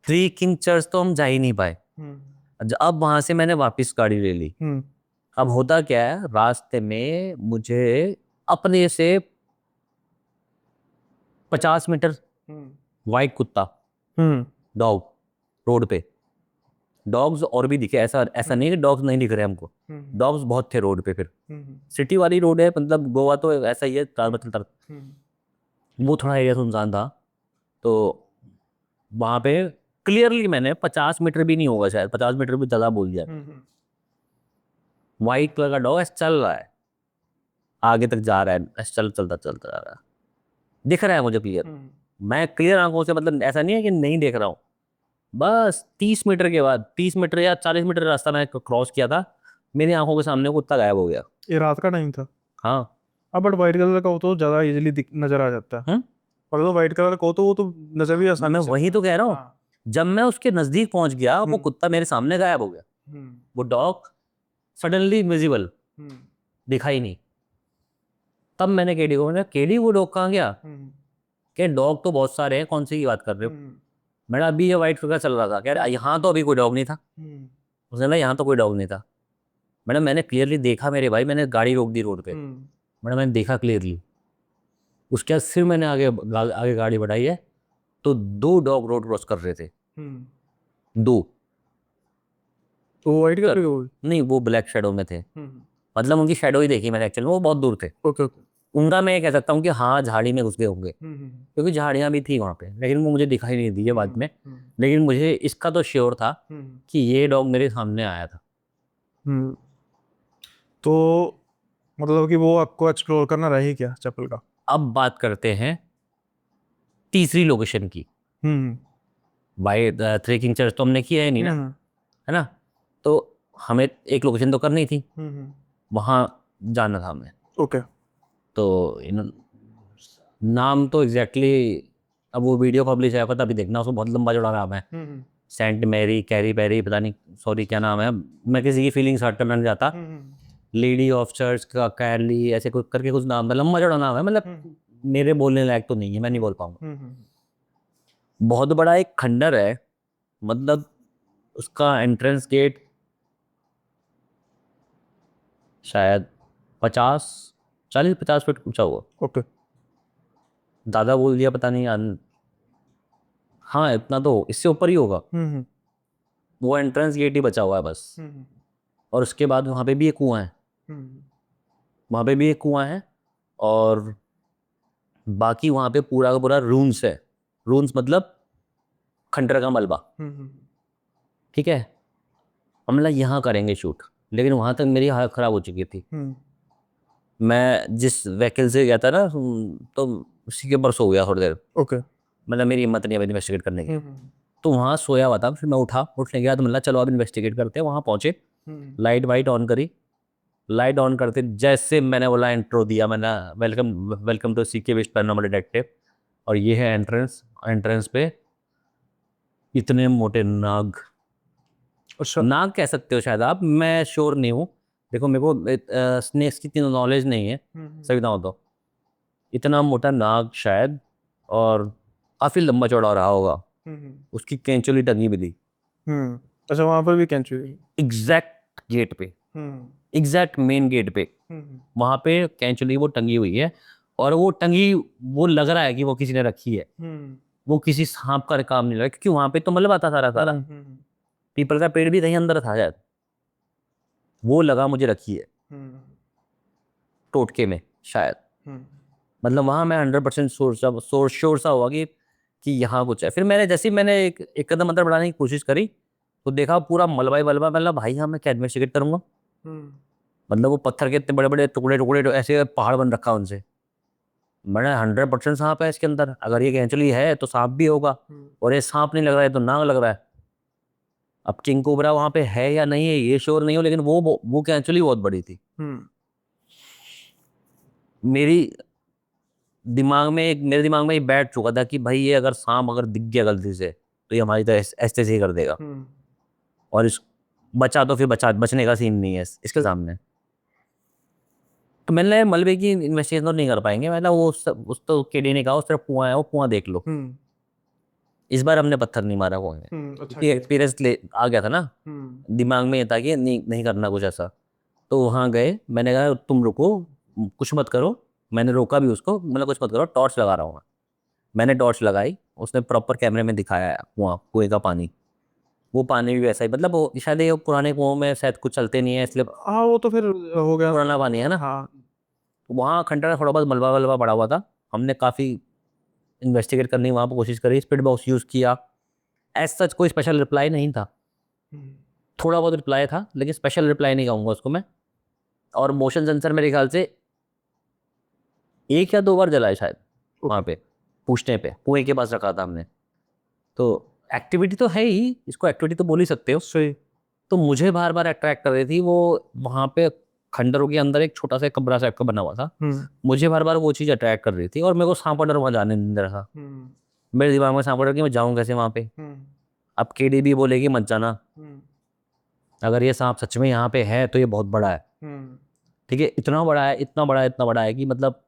थ्री किंग चर्च तो हम जा ही नहीं पाए। अब वहां से मैंने वापस गाड़ी ले ली। अब होता क्या है, रास्ते में मुझे अपने से 50 मीटर वाइट कुत्ता, डॉग, रोड पे डॉग्स और भी दिखे, ऐसा ऐसा नहीं कि डॉग्स नहीं दिख रहे हमको, डॉग्स बहुत थे रोड पे। फिर सिटी वाली रोड है, मतलब गोवा तो ऐसा ही है, वो थोड़ा एरिया सुनसान था। तो वहां पे क्लियरली मैंने 50 मीटर भी नहीं होगा, शायद 50 मीटर भी ज़्यादा बोल दिया, वाइट कलर का डॉग ऐसे चल रहा है, आगे तक जा रहा है, ऐसे चलता चलता जा रहा है, दिख रहा है मुझे क्लियर, मैं क्लियर आंखों से, मतलब ऐसा नहीं है कि नहीं देख रहा हूँ। बस 30 मीटर के बाद, 30 मीटर या 40 मीटर रास्ता मैं क्रॉस किया था, मेरी आंखों के सामने कुत्ता गायब हो गया। ये रात का टाइम था? हाँ। अब बट व्हाइट कलर का हो तो ज्यादा इजीली नजर आ जाता है। और तो व्हाइट कलर का हो तो वो तो नजर भी आसानी मैं से वही तो कह रहा हूँ, हाँ। जब मैं उसके नजदीक पहुंच गया वो कुत्ता मेरे सामने गायब हो गया, वो डॉग सडनली विजिबल, दिखाई नहीं। तब मैंने केडी को बोला, केडी वो डॉग कहाँ गया, कि डॉग तो बहुत सारे हैं, कौन सी की बात कर रहे हो। मैंने अभी ये वाइट कलर चल रहा था, कह रहा यहाँ तो अभी कोई डॉग नहीं था। उसने बोला यहाँ तो कोई डॉग नहीं था। मैंने क्लियरली देखा मेरे भाई, मैंने गाड़ी रोक दी रोड पे, मैंने देखा क्लियरली। उसके बाद फिर मैंने आगे गाड़ी बढ़ाई है, तो 2 डॉग रोड क्रॉस कर रहे थे, 2। तो व्हाइट कलर के वो? नहीं, वो ब्लैक शेडो में थे, मतलब उनकी शेडो ही देखी मैंने एक्चुअली, वो बहुत दूर थे। Okay okay. उनका मैं ये कह सकता हूँ कि हाँ झाड़ी में घुस गए होंगे, क्योंकि झाड़ियाँ भी थी वहाँ पे, लेकिन वो मुझे दिखाई नहीं दी है बाद में। लेकिन मुझे इसका तो श्योर था कि ये डॉग मेरे सामने आया था। तो मतलब कि वो आपको एक्सप्लोर करना रही क्या चप्पल का? अब बात करते हैं तीसरी लोकेशन की। हम्म भाई 3 किंग चर्च तो हमने किया ही नहीं ना, हम्म है ना। तो हमें एक लोकेशन तो करनी थी, हम्म वहाँ जाना था हमें। ओके तो इन नाम तो एग्जैक्टली अब वो वीडियो पब्लिश आया था तभी देखना, उसको बहुत लंबा चौड़ा नाम है। हम्म सेंट मैरी कैरी बैरी पता नहीं, सॉरी क्या नाम है, मैं किसी की फीलिंग्स हर्ट करना नहीं चाहता। हम्म लेडी ऑफ चर्च का कैरली ऐसे कुछ करके कुछ नाम था, लंबा चौड़ा नाम है, मतलब मेरे बोलने लायक तो नहीं है, मैं नहीं बोल पाऊंगा। हम्म बहुत बड़ा एक खंडर है, मतलब उसका एंट्रेंस गेट शायद 40-50 फीट ऊंचा हुआ। ओके दादा बोल दिया पता नहीं हाँ इतना तो, इससे ऊपर ही होगा। हम्म वो एंट्रेंस गेट ही बचा हुआ है बस। हम्म और उसके बाद वहाँ पे भी एक कुआं है, हम्म वहाँ पे भी एक कुआं है। और बाकी वहाँ पे पूरा का पूरा रूम्स है। रूम्स मतलब खंडर का मलबा। हम्म ठीक है, हम लोग यहाँ करेंगे शूट, लेकिन वहाँ तक मेरी हालत ख़राब हो चुकी थी। हम्म मैं जिस व्हीकल से गया था ना, तो उसी के ऊपर सो गया थोड़ी देर। ओके मतलब मेरी हिम्मत नहीं है इन्वेस्टिगेट करने की। हम्म तो वहाँ सोया हुआ था, फिर मैं उठा, उठने के बाद मतलब चलो अब इन्वेस्टिगेट करते हैं। वहाँ पहुँचे, हम्म लाइट वाइट ऑन करी। लाइट ऑन करते जैसे मैंने बोला, इंट्रो दिया मैंने, वेलकम वेलकम टू सीके विस्ट पैरानॉर्मल डिटेक्टिव। और ये है एंट्रेंस। एंट्रेंस पे इतने मोटे नाग, अच्छा नाग कह सकते हो शायद आप, मैं श्योर नहीं हूँ। देखो मेरे को स्नेक्स की इतनी नॉलेज नहीं है, हम्म सही बताऊँ तो। इतना मोटा नाग शायद, और काफ़ी लंबा चौड़ा रहा होगा। हम्म उसकी कैंचुली टंगी भी थी हम्म अच्छा वहां पर भी कैंचू है एग्जैक्ट गेट पे, हम्म एग्जैक्ट मेन गेट पे। हम्म वहाँ पे कैंचुली वो टंगी हुई है। और वो टंगी, वो लग रहा है कि वो किसी ने रखी है। हम्म वो किसी सांप का काम नहीं लग रहा, क्योंकि वहाँ पे तो मतलब आता सारा सारा हम्म पीपल का पेड़ भी कहीं अंदर था शायद, वो लगा मुझे रखी है हम्म टोटके में शायद। हम्म मतलब वहाँ मैं 100% श्योर सा हुआ कि यहाँ कुछ है। फिर मैंने जैसे ही मैंने एक कदम अंदर बढ़ाने की कोशिश करी, तो देखा पूरा मलबा ही मलबा। मतलब भाई हाँ मैं क्या इन्वेस्टिगेट करूंगा। हम्म मतलब वो पत्थर के इतने बड़े बड़े टुकड़े टुकड़े ऐसे पहाड़ बन रखा उनसे। मैंने 100% सांप है इसके अंदर, अगर ये एक्चुअली है तो सांप भी होगा। हम्म और ये सांप नहीं लग रहा है तो नाग लग रहा है। अब किंग कोबरा वहाँ पे है या नहीं है ये श्योर नहीं हो, लेकिन वो एक्चुअली बहुत बड़ी थी। हम्म मेरी मेरे दिमाग में ये बैठ चुका था कि भाई ये अगर सांप अगर दिख गया गलती से, तो ये हमारी तो ऐसे से ही कर देगा। हम्म और इस बचा तो फिर बचने का सीन नहीं है इसके सामने। तो मैंने मलबे की इन्वेस्टिगेशन तो नहीं कर पाएंगे, मतलब उस तो केडी ने कहा उस तरफ कुआं है, वो कुआं देख लो। हम्म इस बार हमने पत्थर नहीं मारा कुएं में, अच्छा क्योंकि किया एक्सपीरियंस आ गया था ना। हम्म दिमाग में ये था कि नहीं नहीं करना कुछ ऐसा। तो वहाँ गए, मैंने कहा तुम रुको, कुछ मत करो। मैंने रोका भी उसको, मतलब कुछ मत करो, टॉर्च लगा रहा हूँ मैं। मैंने टॉर्च लगाई, उसने प्रॉपर कैमरे में दिखाया है कुआं, कुएं का पानी। वो पानी भी वैसा ही, मतलब वो शायद ये पुराने कुओं में शायद कुछ चलते नहीं है, इसलिए हाँ वो तो फिर हो गया पुराना पानी है ना। हाँ तो वहाँ खंडर में थोड़ा बहुत मलबा वलबा पड़ा हुआ था। हमने काफ़ी इन्वेस्टिगेट करने की वहाँ पर कोशिश करी, स्पीड बॉक्स यूज़ किया। एज सच कोई स्पेशल रिप्लाई नहीं था। हम्म थोड़ा बहुत रिप्लाई था, लेकिन स्पेशल रिप्लाई नहीं कहूँगा उसको मैं। और मोशन सेंसर मेरे ख्याल से 1 या 2 बार जला है शायद वहाँ ओके पे, पूछने पे कुएं के पास रखा था हमने। तो एक्टिविटी तो है ही, इसको एक्टिविटी तो बोल ही सकते हो। सही तो मुझे बार बार अट्रैक्ट कर रही थी वो। वहाँ पे खंडरों के अंदर एक छोटा सा कमरा टाइप का बना हुआ था। हम्म मुझे बार बार वो चीज़ अट्रैक्ट कर रही थी, और मेरे को सांप का डर वहाँ जाने नहीं दे रहा था। हम्म मेरे दिमाग में सांप का डर कि मैं जाऊँ कैसे वहाँ पे। हम्म अब केडी भी बोलेगी मत जाना, हम्म अगर ये सांप सच में यहाँ पे है तो ये बहुत बड़ा है। हम्म ठीक है, इतना बड़ा है, इतना बड़ा है, इतना बड़ा है कि मतलब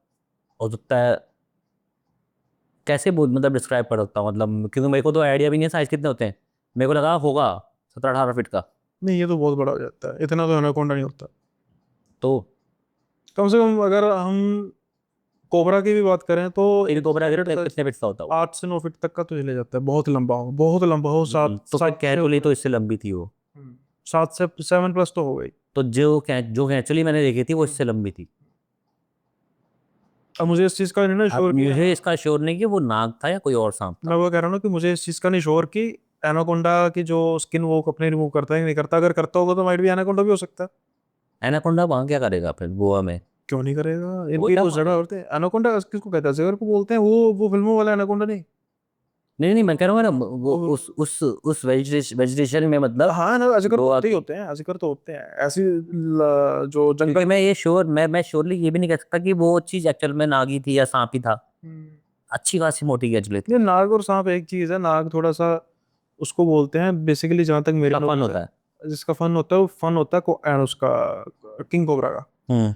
हो सकता है, कैसे बोल मतलब डिस्क्राइब कर सकता हूँ, मतलब क्योंकि मेरे को तो आइडिया भी नहीं है साइज कितने होते हैं। मेरे को लगा होगा 17-18 फीट का। नहीं ये तो बहुत बड़ा हो जाता है इतना तो एनाकोंडा नहीं होता तो कम से कम अगर हम कोबरा की भी बात करें तो एक कोबरा गिरे तो तक कितने फीट का होता हो। 8 से 9 फीट तक का तो चले जाता है बहुत लंबा हो सात तो फिर सात से कैचुअली ऊपर तो इससे लंबी थी वो। 7 से 7 प्लस तो हो गई तो जो कैचुअली मैंने देखी थी वो हम्म। इससे लंबी थी। अब मुझे इस चीज़ का नहीं ना अब श्योर कि मुझे इसका श्योर नहीं कि वो नाग था या कोई और सांप मैं था। वो कह रहा हूँ ना कि मुझे इस चीज़ का नहीं श्योर कि एनाकोंडा की जो स्किन वो अपने रिमूव करता है कि नहीं करता। अगर करता होगा तो माइट भी एनाकोंडा भी हो सकता है। एनाकोंडा वहां क्या करेगा फिर गोवा में। क्यों नहीं करेगा वो इनकी क्या तो जड़ा पानी। होते हैं एनाकोंडा किसको कहता है जेवर को बोलते हैं वो फिल्मों वाला एनाकोंडा नहीं नहीं नहीं, मैं कह रहा हूँ ना वो उस वेजिटेशन में मतलब हाँ ना, अजगर दो होते ही होते हैं, अजगर तो होते हैं ऐसी जो जंगल क्योंकि मैं ये श्योर मैं श्योरली ये भी नहीं कह सकता कि वो चीज एक्चुअल में नागी थी या सांप ही था। अच्छी खासी मोटी केचुली थी। ये नाग और सांप एक चीज है। नाग थोड़ा सा उसको बोलते हैं बेसिकली, जहां तक मेरी फन नॉलेज होता है, है। जिसका फन होता है वो फन होता है एंड उसका किंग कोबरा का। हम्म।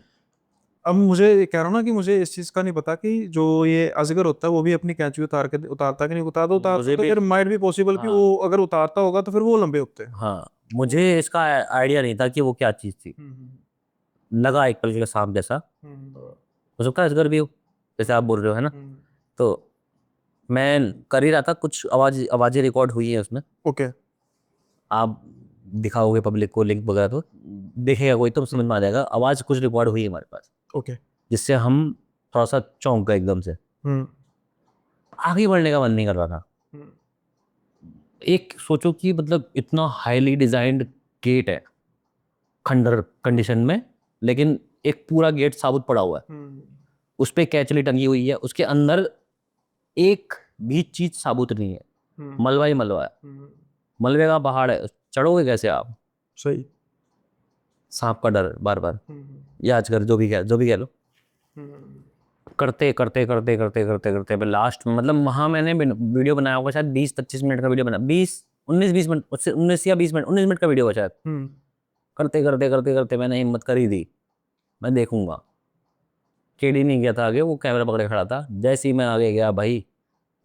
अब मुझे कह रहा हूँ ना कि मुझे इस चीज का नहीं पता कि जो ये अजगर होता है वो भी अपनी कैंची उतारता कि नहीं उतारता मुझे तो भी फिर माइट भी पॉसिबल कि हाँ वो अगर उतारता होगा तो फिर वो लंबे होते हैं। हाँ, मुझे इसका आइडिया नहीं था कि वो क्या चीज थी। हम्म लगा एक पल के लिए सांप जैसा, हम्म हो सकता है अजगर भी हो जैसे आप बोल रहे हो, है ना। हम्म। तो मैं कर ही रहा था, कुछ आवाजें रिकॉर्ड हुई है उसमें। ओके। आप दिखाओगे पब्लिक को लिंक वगैरह तो देखेगा कोई तो समझ में आ जाएगा। आवाज कुछ रिकॉर्ड हुई है हमारे पास, ओके। जिससे हम थोड़ा सा चौंक गए एकदम से। हम्म आगे बढ़ने का मन नहीं कर रहा था। हम्म एक सोचो कि मतलब इतना हाईली डिजाइंड गेट है खंडर कंडीशन में, लेकिन एक पूरा गेट साबुत पड़ा हुआ है। हम्म उस पे कैचली टंगी हुई है, उसके अंदर एक भी चीज साबुत नहीं है। हम्म मलबा ही मलबा है। हम्म। मलबे का पहाड़ है, चढ़ोगे कैसे आप। सही। सांप का डर बार बार, हम्म या अजगर, जो भी कह लो। हम्म करते मैं लास्ट में मतलब वहां मैंने वीडियो बनाया होगा शायद 20-25 मिनट का वीडियो बना, 20-19-20 मिनट, उससे 19 या 20 मिनट, 19 मिनट का वीडियो होगा शायद। हम्म करते मैंने हिम्मत कर ही दी, मैं देखूंगा। केडी नहीं गया था आगे, वो कैमरा पकड़े खड़ा था। जैसे ही मैं आगे गया भाई,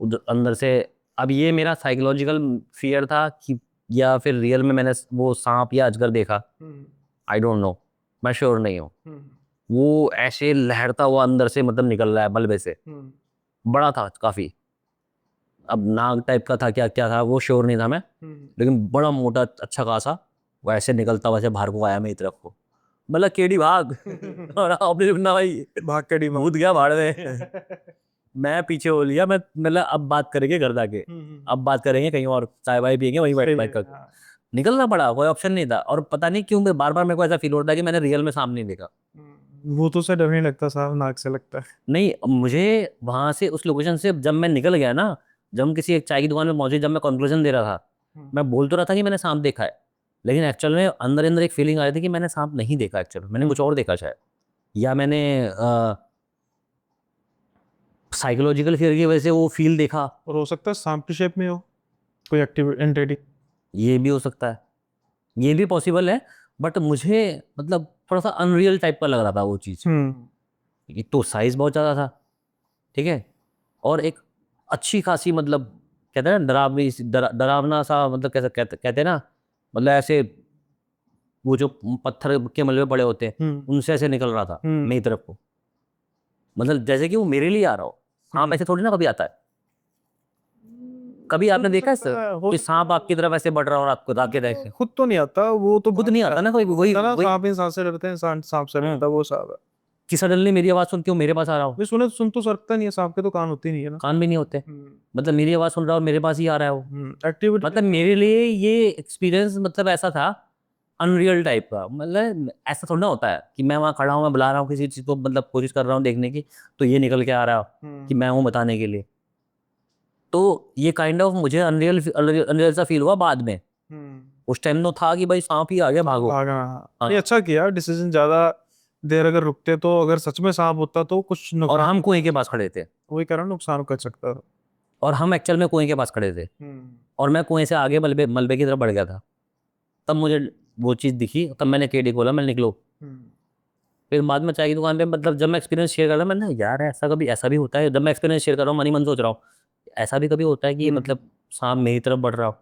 उधर अंदर से, अब ये मेरा साइकोलॉजिकल फियर था कि या फिर रियल में मैंने वो सांप या अजगर देखा, हम्म आई डोंट नो, मैं श्योर नहीं हूँ। हम्म वो ऐसे लहरता हुआ अंदर से मतलब निकल रहा है मलबे से। हम्म बड़ा था काफी, अब नाग टाइप का था क्या क्या था वो श्योर नहीं था मैं, लेकिन बड़ा मोटा अच्छा खासा। वो ऐसे निकलता वैसे बाहर को आया मेरी तरफ को, मतलब केडी भाग और आपने ना भाई भाग के डीमा। भूत गया भाड़ में। मैं पीछे हो लिया, मैं मतलब अब बात करेंगे घर जाके, अब बात करेंगे कहीं और, चाय वाय पियेंगे वहीं बैठ सही बैठ है कर। हाँ। निकलना पड़ा, कोई ऑप्शन नहीं था। और पता नहीं क्यों बार बार मेरे को ऐसा फील होता है कि मैंने रियल में सामने नहीं देखा। वो तो से डर नहीं लगता साहब, नाक से लगता है। नहीं, मुझे वहां से उस लोकेशन से जब मैं निकल गया ना, जब हम किसी एक चाय की दुकान में पहुंचे, जब मैं कंक्लूजन दे रहा था, मैं बोल तो रहा था कि मैंने सांप देखा है, लेकिन एक्चुअल में अंदर अंदर एक फीलिंग आ रही थी कि मैंने सांप नहीं देखा, एक्चुअल मैंने कुछ और देखा शायद। या मैंने साइकोलॉजिकल फियर की वजह से वो फील देखा। और हो सकता है सांप की शेप में हो कोई एक्टिव एंटिटी। ये भी हो सकता है, ये भी पॉसिबल है। बट मुझे मतलब थोड़ा सा अनरियल टाइप का लग रहा था वो चीज़। हम्म एक तो साइज बहुत ज़्यादा था, ठीक है, और एक अच्छी खासी मतलब कहते हैं ना डरावनी डरावना सा, मतलब कैसे कहते हैं ना, मतलब ऐसे वो जो पत्थर के मलबे पड़े होते हैं हम्म उनसे ऐसे निकल रहा था हम्म मेरी तरफ को, मतलब जैसे कि वो मेरे लिए आ रहा हो। सांप ऐसे थोड़ी ना कभी आता है। कभी आपने हो देखा है सकता है, हो कोई सकता सांप आपकी तरफ ऐसे बढ़ रहा हो और आपको आके है। देखे। खुद तो नहीं आता वो तो खुद नहीं आता ना कोई, वही ना वही सांप इंसान से डरते हैं, इंसान सांप से डरता है, वो सांप है। कि सडनली मेरी आवाज़ सुन के वो मेरे पास आ रहा हो। भाई सुन तो सकता नहीं है, सांप के तो कान होते नहीं है ना। कान भी नहीं होते, हम्म मतलब मेरी आवाज़ सुन रहा हो और मेरे पास ही आ रहा है वो। एक्टिविटी। मतलब मेरे लिए ये एक्सपीरियंस मतलब ऐसा था अनरियल टाइप का। मतलब ऐसा थोड़ा ना होता है कि मैं वहाँ खड़ा हूँ, मैं बुला रहा हूँ किसी चीज़ को, मतलब कोशिश कर रहा हूँ देखने की, तो ये निकल के आ रहा हो कि मैं हूँ बताने के लिए। तो ये काइंड ऑफ मुझे अनरियल अनरियल सा फील हुआ बाद में। उस टाइम तो था कि भाई सांप ही आ गया भागो। भागना हाँ। नहीं, हाँ, अच्छा किया डिसीजन। ज्यादा देर अगर रुकते तो अगर सच में सांप होता तो कुछ और नुकसान, हम कुएं के पास खड़े थे, वही कारण नुकसान कर सकता था। और हम एक्चुअल में कुएं के पास खड़े थे, और मैं कुएं से आगे मलबे मलबे की तरफ बढ़ गया था। तब मुझे वो चीज़ दिखी, तब मैंने केडी खोला, मैं निकलो। फिर बाद में चाय की दुकान पे, मतलब जब मैं एक्सपीरियंस शेयर कर रहा, मैंने कहा, यार ऐसा कभी ऐसा भी होता है। जब मैं एक्सपीरियंस शेयर कर रहा हूँ मन ही मन सोच रहा हूँ ऐसा भी कभी होता है कि मतलब सांप मेरी तरफ बढ़ रहा हो।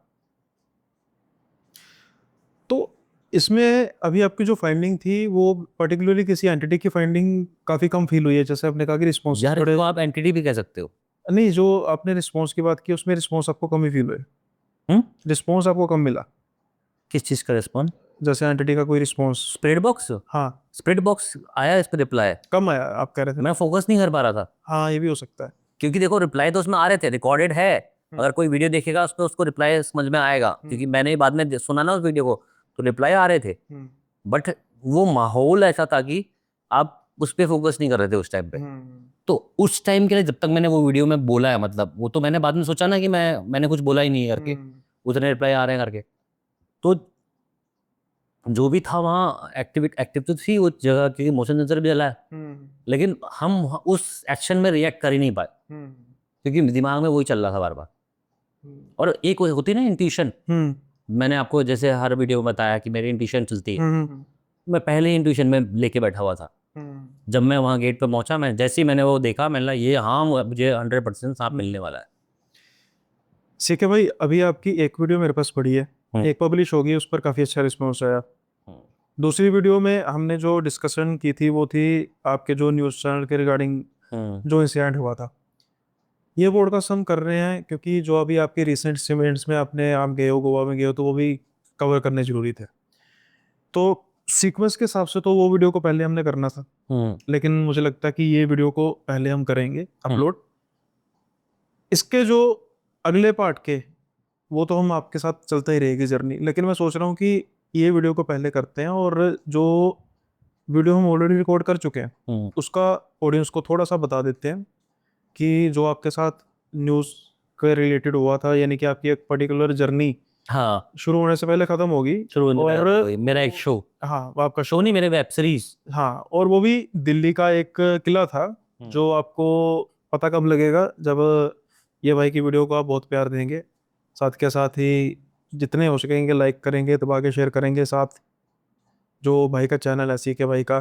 तो इसमें अभी आपकी जो फाइंडिंग थी वो पर्टिकुलरली किसी एंटिटी की फाइंडिंग काफी कम फील हुई है, जैसे आपने कहा कि रिस्पॉन्स यार थोड़े। इसको आप एंटिटी भी कह सकते हो। नहीं, जो आपने रिस्पॉन्स की बात की उसमें रिस्पॉन्स आपको कम ही फील हुए, हम्म, रिस्पॉन्स आपको कम मिला, किस चीज़ का रिस्पॉन्स। जैसे एंटिटी का कोई रिस्पॉन्स। स्प्रेड बॉक्स, हाँ, स्प्रेड बॉक्स आया, इस पर रिप्लाई। कम आया आप कह रहे थे मैं ना। फोकस नहीं कर पा रहा था, हाँ, ये भी हो सकता है। क्योंकि देखो रिप्लाई तो उसमें आ रहे थे, रिकॉर्डेड है। अगर कोई वीडियो देखेगा उसको उसको रिप्लाई समझ में आएगा, क्योंकि मैंने बाद में सुना ना उस वीडियो को, तो रिप्लाई आ रहे थे। बट वो माहौल ऐसा था कि आप उस पे फोकस नहीं कर रहे थे उस टाइम पे। हम्म, तो उस टाइम के लिए जब तक मैंने वो वीडियो में बोला है, मतलब वो तो मैंने बाद में सोचा ना कि मैंने कुछ बोला ही नहीं है करके, हम्म, उतने रिप्लाई आ रहे हैं करके। तो जो भी था वहाँ एक्टिव एक्टिव तो थी उस जगह, क्योंकि मोशन सेंसर भी जला है, हम्म, लेकिन हम उस एक्शन में रिएक्ट कर ही नहीं पाए, हम्म, क्योंकि दिमाग में वही चल रहा था बार बार। और एक वो होती है ना इंट्यूशन, हम्म, मैंने आपको जैसे हर वीडियो में बताया कि मेरी इंट्यूशन चलती है, हम्म, मैं पहले ही इंट्यूशन में लेके बैठा हुआ था। हम्म, जब मैं वहाँ गेट पे पहुंचा, मैं जैसे ही मैंने वो देखा, मैंने कहा ये हाँ मुझे 100% सांप मिलने वाला है। ठीक है भाई, अभी आपकी एक वीडियो मेरे पास पड़ी है, हम्म, एक पब्लिश होगी, उस पर काफ़ी अच्छा रिस्पॉन्स आया। हम्म, दूसरी वीडियो में हमने जो डिस्कशन की थी वो थी आपके जो न्यूज़ चैनल के रिगार्डिंग हम्म, जो इंसिडेंट हुआ था। ये पॉडकास्ट हम कर रहे हैं क्योंकि जो अभी आपके रिसेंट इवेंट्स में आपने आप गए हो, गोवा में गए हो, तो वो भी कवर करने जरूरी थे। तो सीक्वेंस के हिसाब से तो वो वीडियो को पहले हमने करना था, हम्म, लेकिन मुझे लगता है कि ये वीडियो को पहले हम करेंगे हम्म, अपलोड। इसके जो अगले पार्ट के, वो तो हम आपके साथ चलता ही रहेगी जर्नी, लेकिन मैं सोच रहा हूँ कि ये वीडियो को पहले करते हैं, और जो वीडियो हम ऑलरेडी रिकॉर्ड कर चुके हैं हम्म। उसका ऑडियंस को थोड़ा सा बता देते हैं कि जो आपके साथ न्यूज़ के रिलेटेड हुआ था, यानी कि आपकी एक पर्टिकुलर जर्नी हाँ, शुरू होने से पहले ख़त्म होगी। शुरू होने और में मेरा एक शो, हाँ, वो आपका शो नहीं, मेरे वेब सीरीज। हाँ, और वो भी दिल्ली का एक किला था, हम्म, जो आपको पता कब लगेगा, जब ये भाई की वीडियो को आप बहुत प्यार देंगे, साथ के साथ ही जितने हो सकेंगे लाइक करेंगे, दबा के शेयर करेंगे, साथ जो भाई का चैनल है सी के भाई का।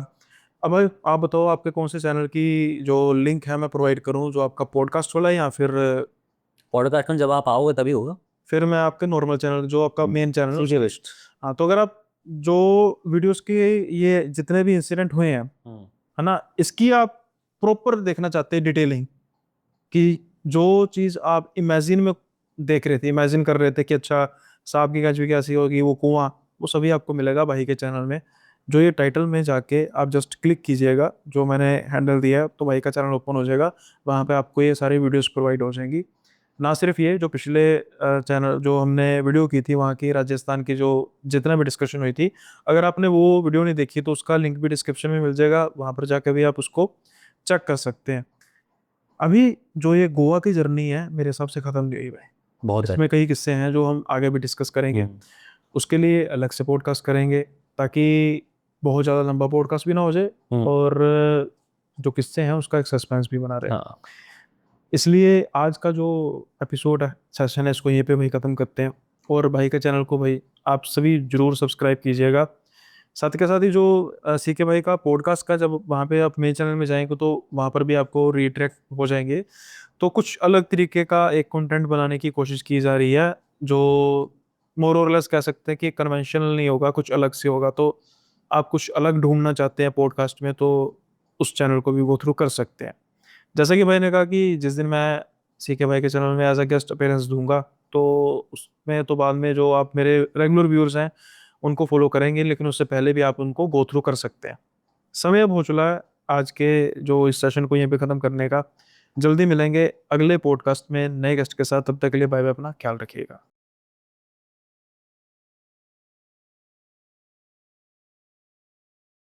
अब भाई आप बताओ, आपके कौन से चैनल की जो लिंक है मैं प्रोवाइड करूं, जो आपका पॉडकास्ट वाला है या पॉडकास्ट में जब आप आओगे तभी होगा। फिर मैं आपके नॉर्मल चैनल जो आपका मेन चैनल है सीजे उसकी। वेस्ट। हाँ, तो अगर आप जो वीडियोस के ये जितने भी इंसिडेंट हुए हैं, हम्म, है ना, इसकी आप प्रॉपर देखना चाहते हैं डिटेलिंग, कि जो चीज़ आप इमेजिन में देख रहे थे, इमेजिन कर रहे थे कि अच्छा सांप की कचवी कैसी होगी, वो कुआं, वो सभी आपको मिलेगा भाई के चैनल में। जो ये टाइटल में जाके आप जस्ट क्लिक कीजिएगा, जो मैंने हैंडल दिया है, तो भाई का चैनल ओपन हो जाएगा, वहाँ पे आपको ये सारी वीडियोस प्रोवाइड हो जाएंगी। ना सिर्फ ये, जो पिछले चैनल जो हमने वीडियो की थी वहाँ की राजस्थान की, जो जितना भी डिस्कशन हुई थी, अगर आपने वो वीडियो नहीं देखी तो उसका लिंक भी डिस्क्रिप्शन में मिल जाएगा, वहाँ पर जाकर भी आप उसको चेक कर सकते हैं। अभी जो ये गोवा की जर्नी है मेरे हिसाब से ख़त्म नहीं हुई भाई, बहुत है। इसमें कई किस्से हैं जो हम आगे भी डिस्कस करेंगे। हम्म, उसके लिए अलग से पॉडकास्ट करेंगे, ताकि बहुत ज़्यादा लंबा पॉडकास्ट भी ना हो जाए, हम्म, और जो किस्से हैं उसका एक सस्पेंस भी बना रहे। हाँ, इसलिए आज का जो एपिसोड है, सेशन है, इसको यहीं पे भाई ख़त्म करते हैं। और भाई के चैनल को भाई आप सभी जरूर सब्सक्राइब कीजिएगा। साथ के साथ ही जो सी के भाई का पॉडकास्ट का, जब वहाँ पे आप मेरे चैनल में जाएंगे तो वहाँ पर भी आपको रीट्रैक्ट हो जाएंगे, तो कुछ अलग तरीके का एक कंटेंट बनाने की कोशिश की जा रही है, जो मोर और लेस कह सकते हैं कि कन्वेंशनल नहीं होगा, कुछ अलग से होगा। तो आप कुछ अलग ढूंढना चाहते हैं पॉडकास्ट में, तो उस चैनल को भी गो थ्रू कर सकते हैं। जैसा कि भाई ने कहा कि जिस दिन मैं सी के भाई के चैनल में एज अ गेस्ट अपीयरेंस दूंगा, तो उसमें तो बाद में जो आप मेरे रेगुलर व्यूअर्स हैं उनको फॉलो करेंगे, लेकिन उससे पहले भी आप उनको गो थ्रू कर सकते हैं। समय अब हो चला है आज के जो इस सेशन को यहीं पे ख़त्म करने का। जल्दी मिलेंगे अगले पॉडकास्ट में नए गेस्ट के साथ, तब तक के लिए बाय बाय, अपना ख्याल रखिएगा।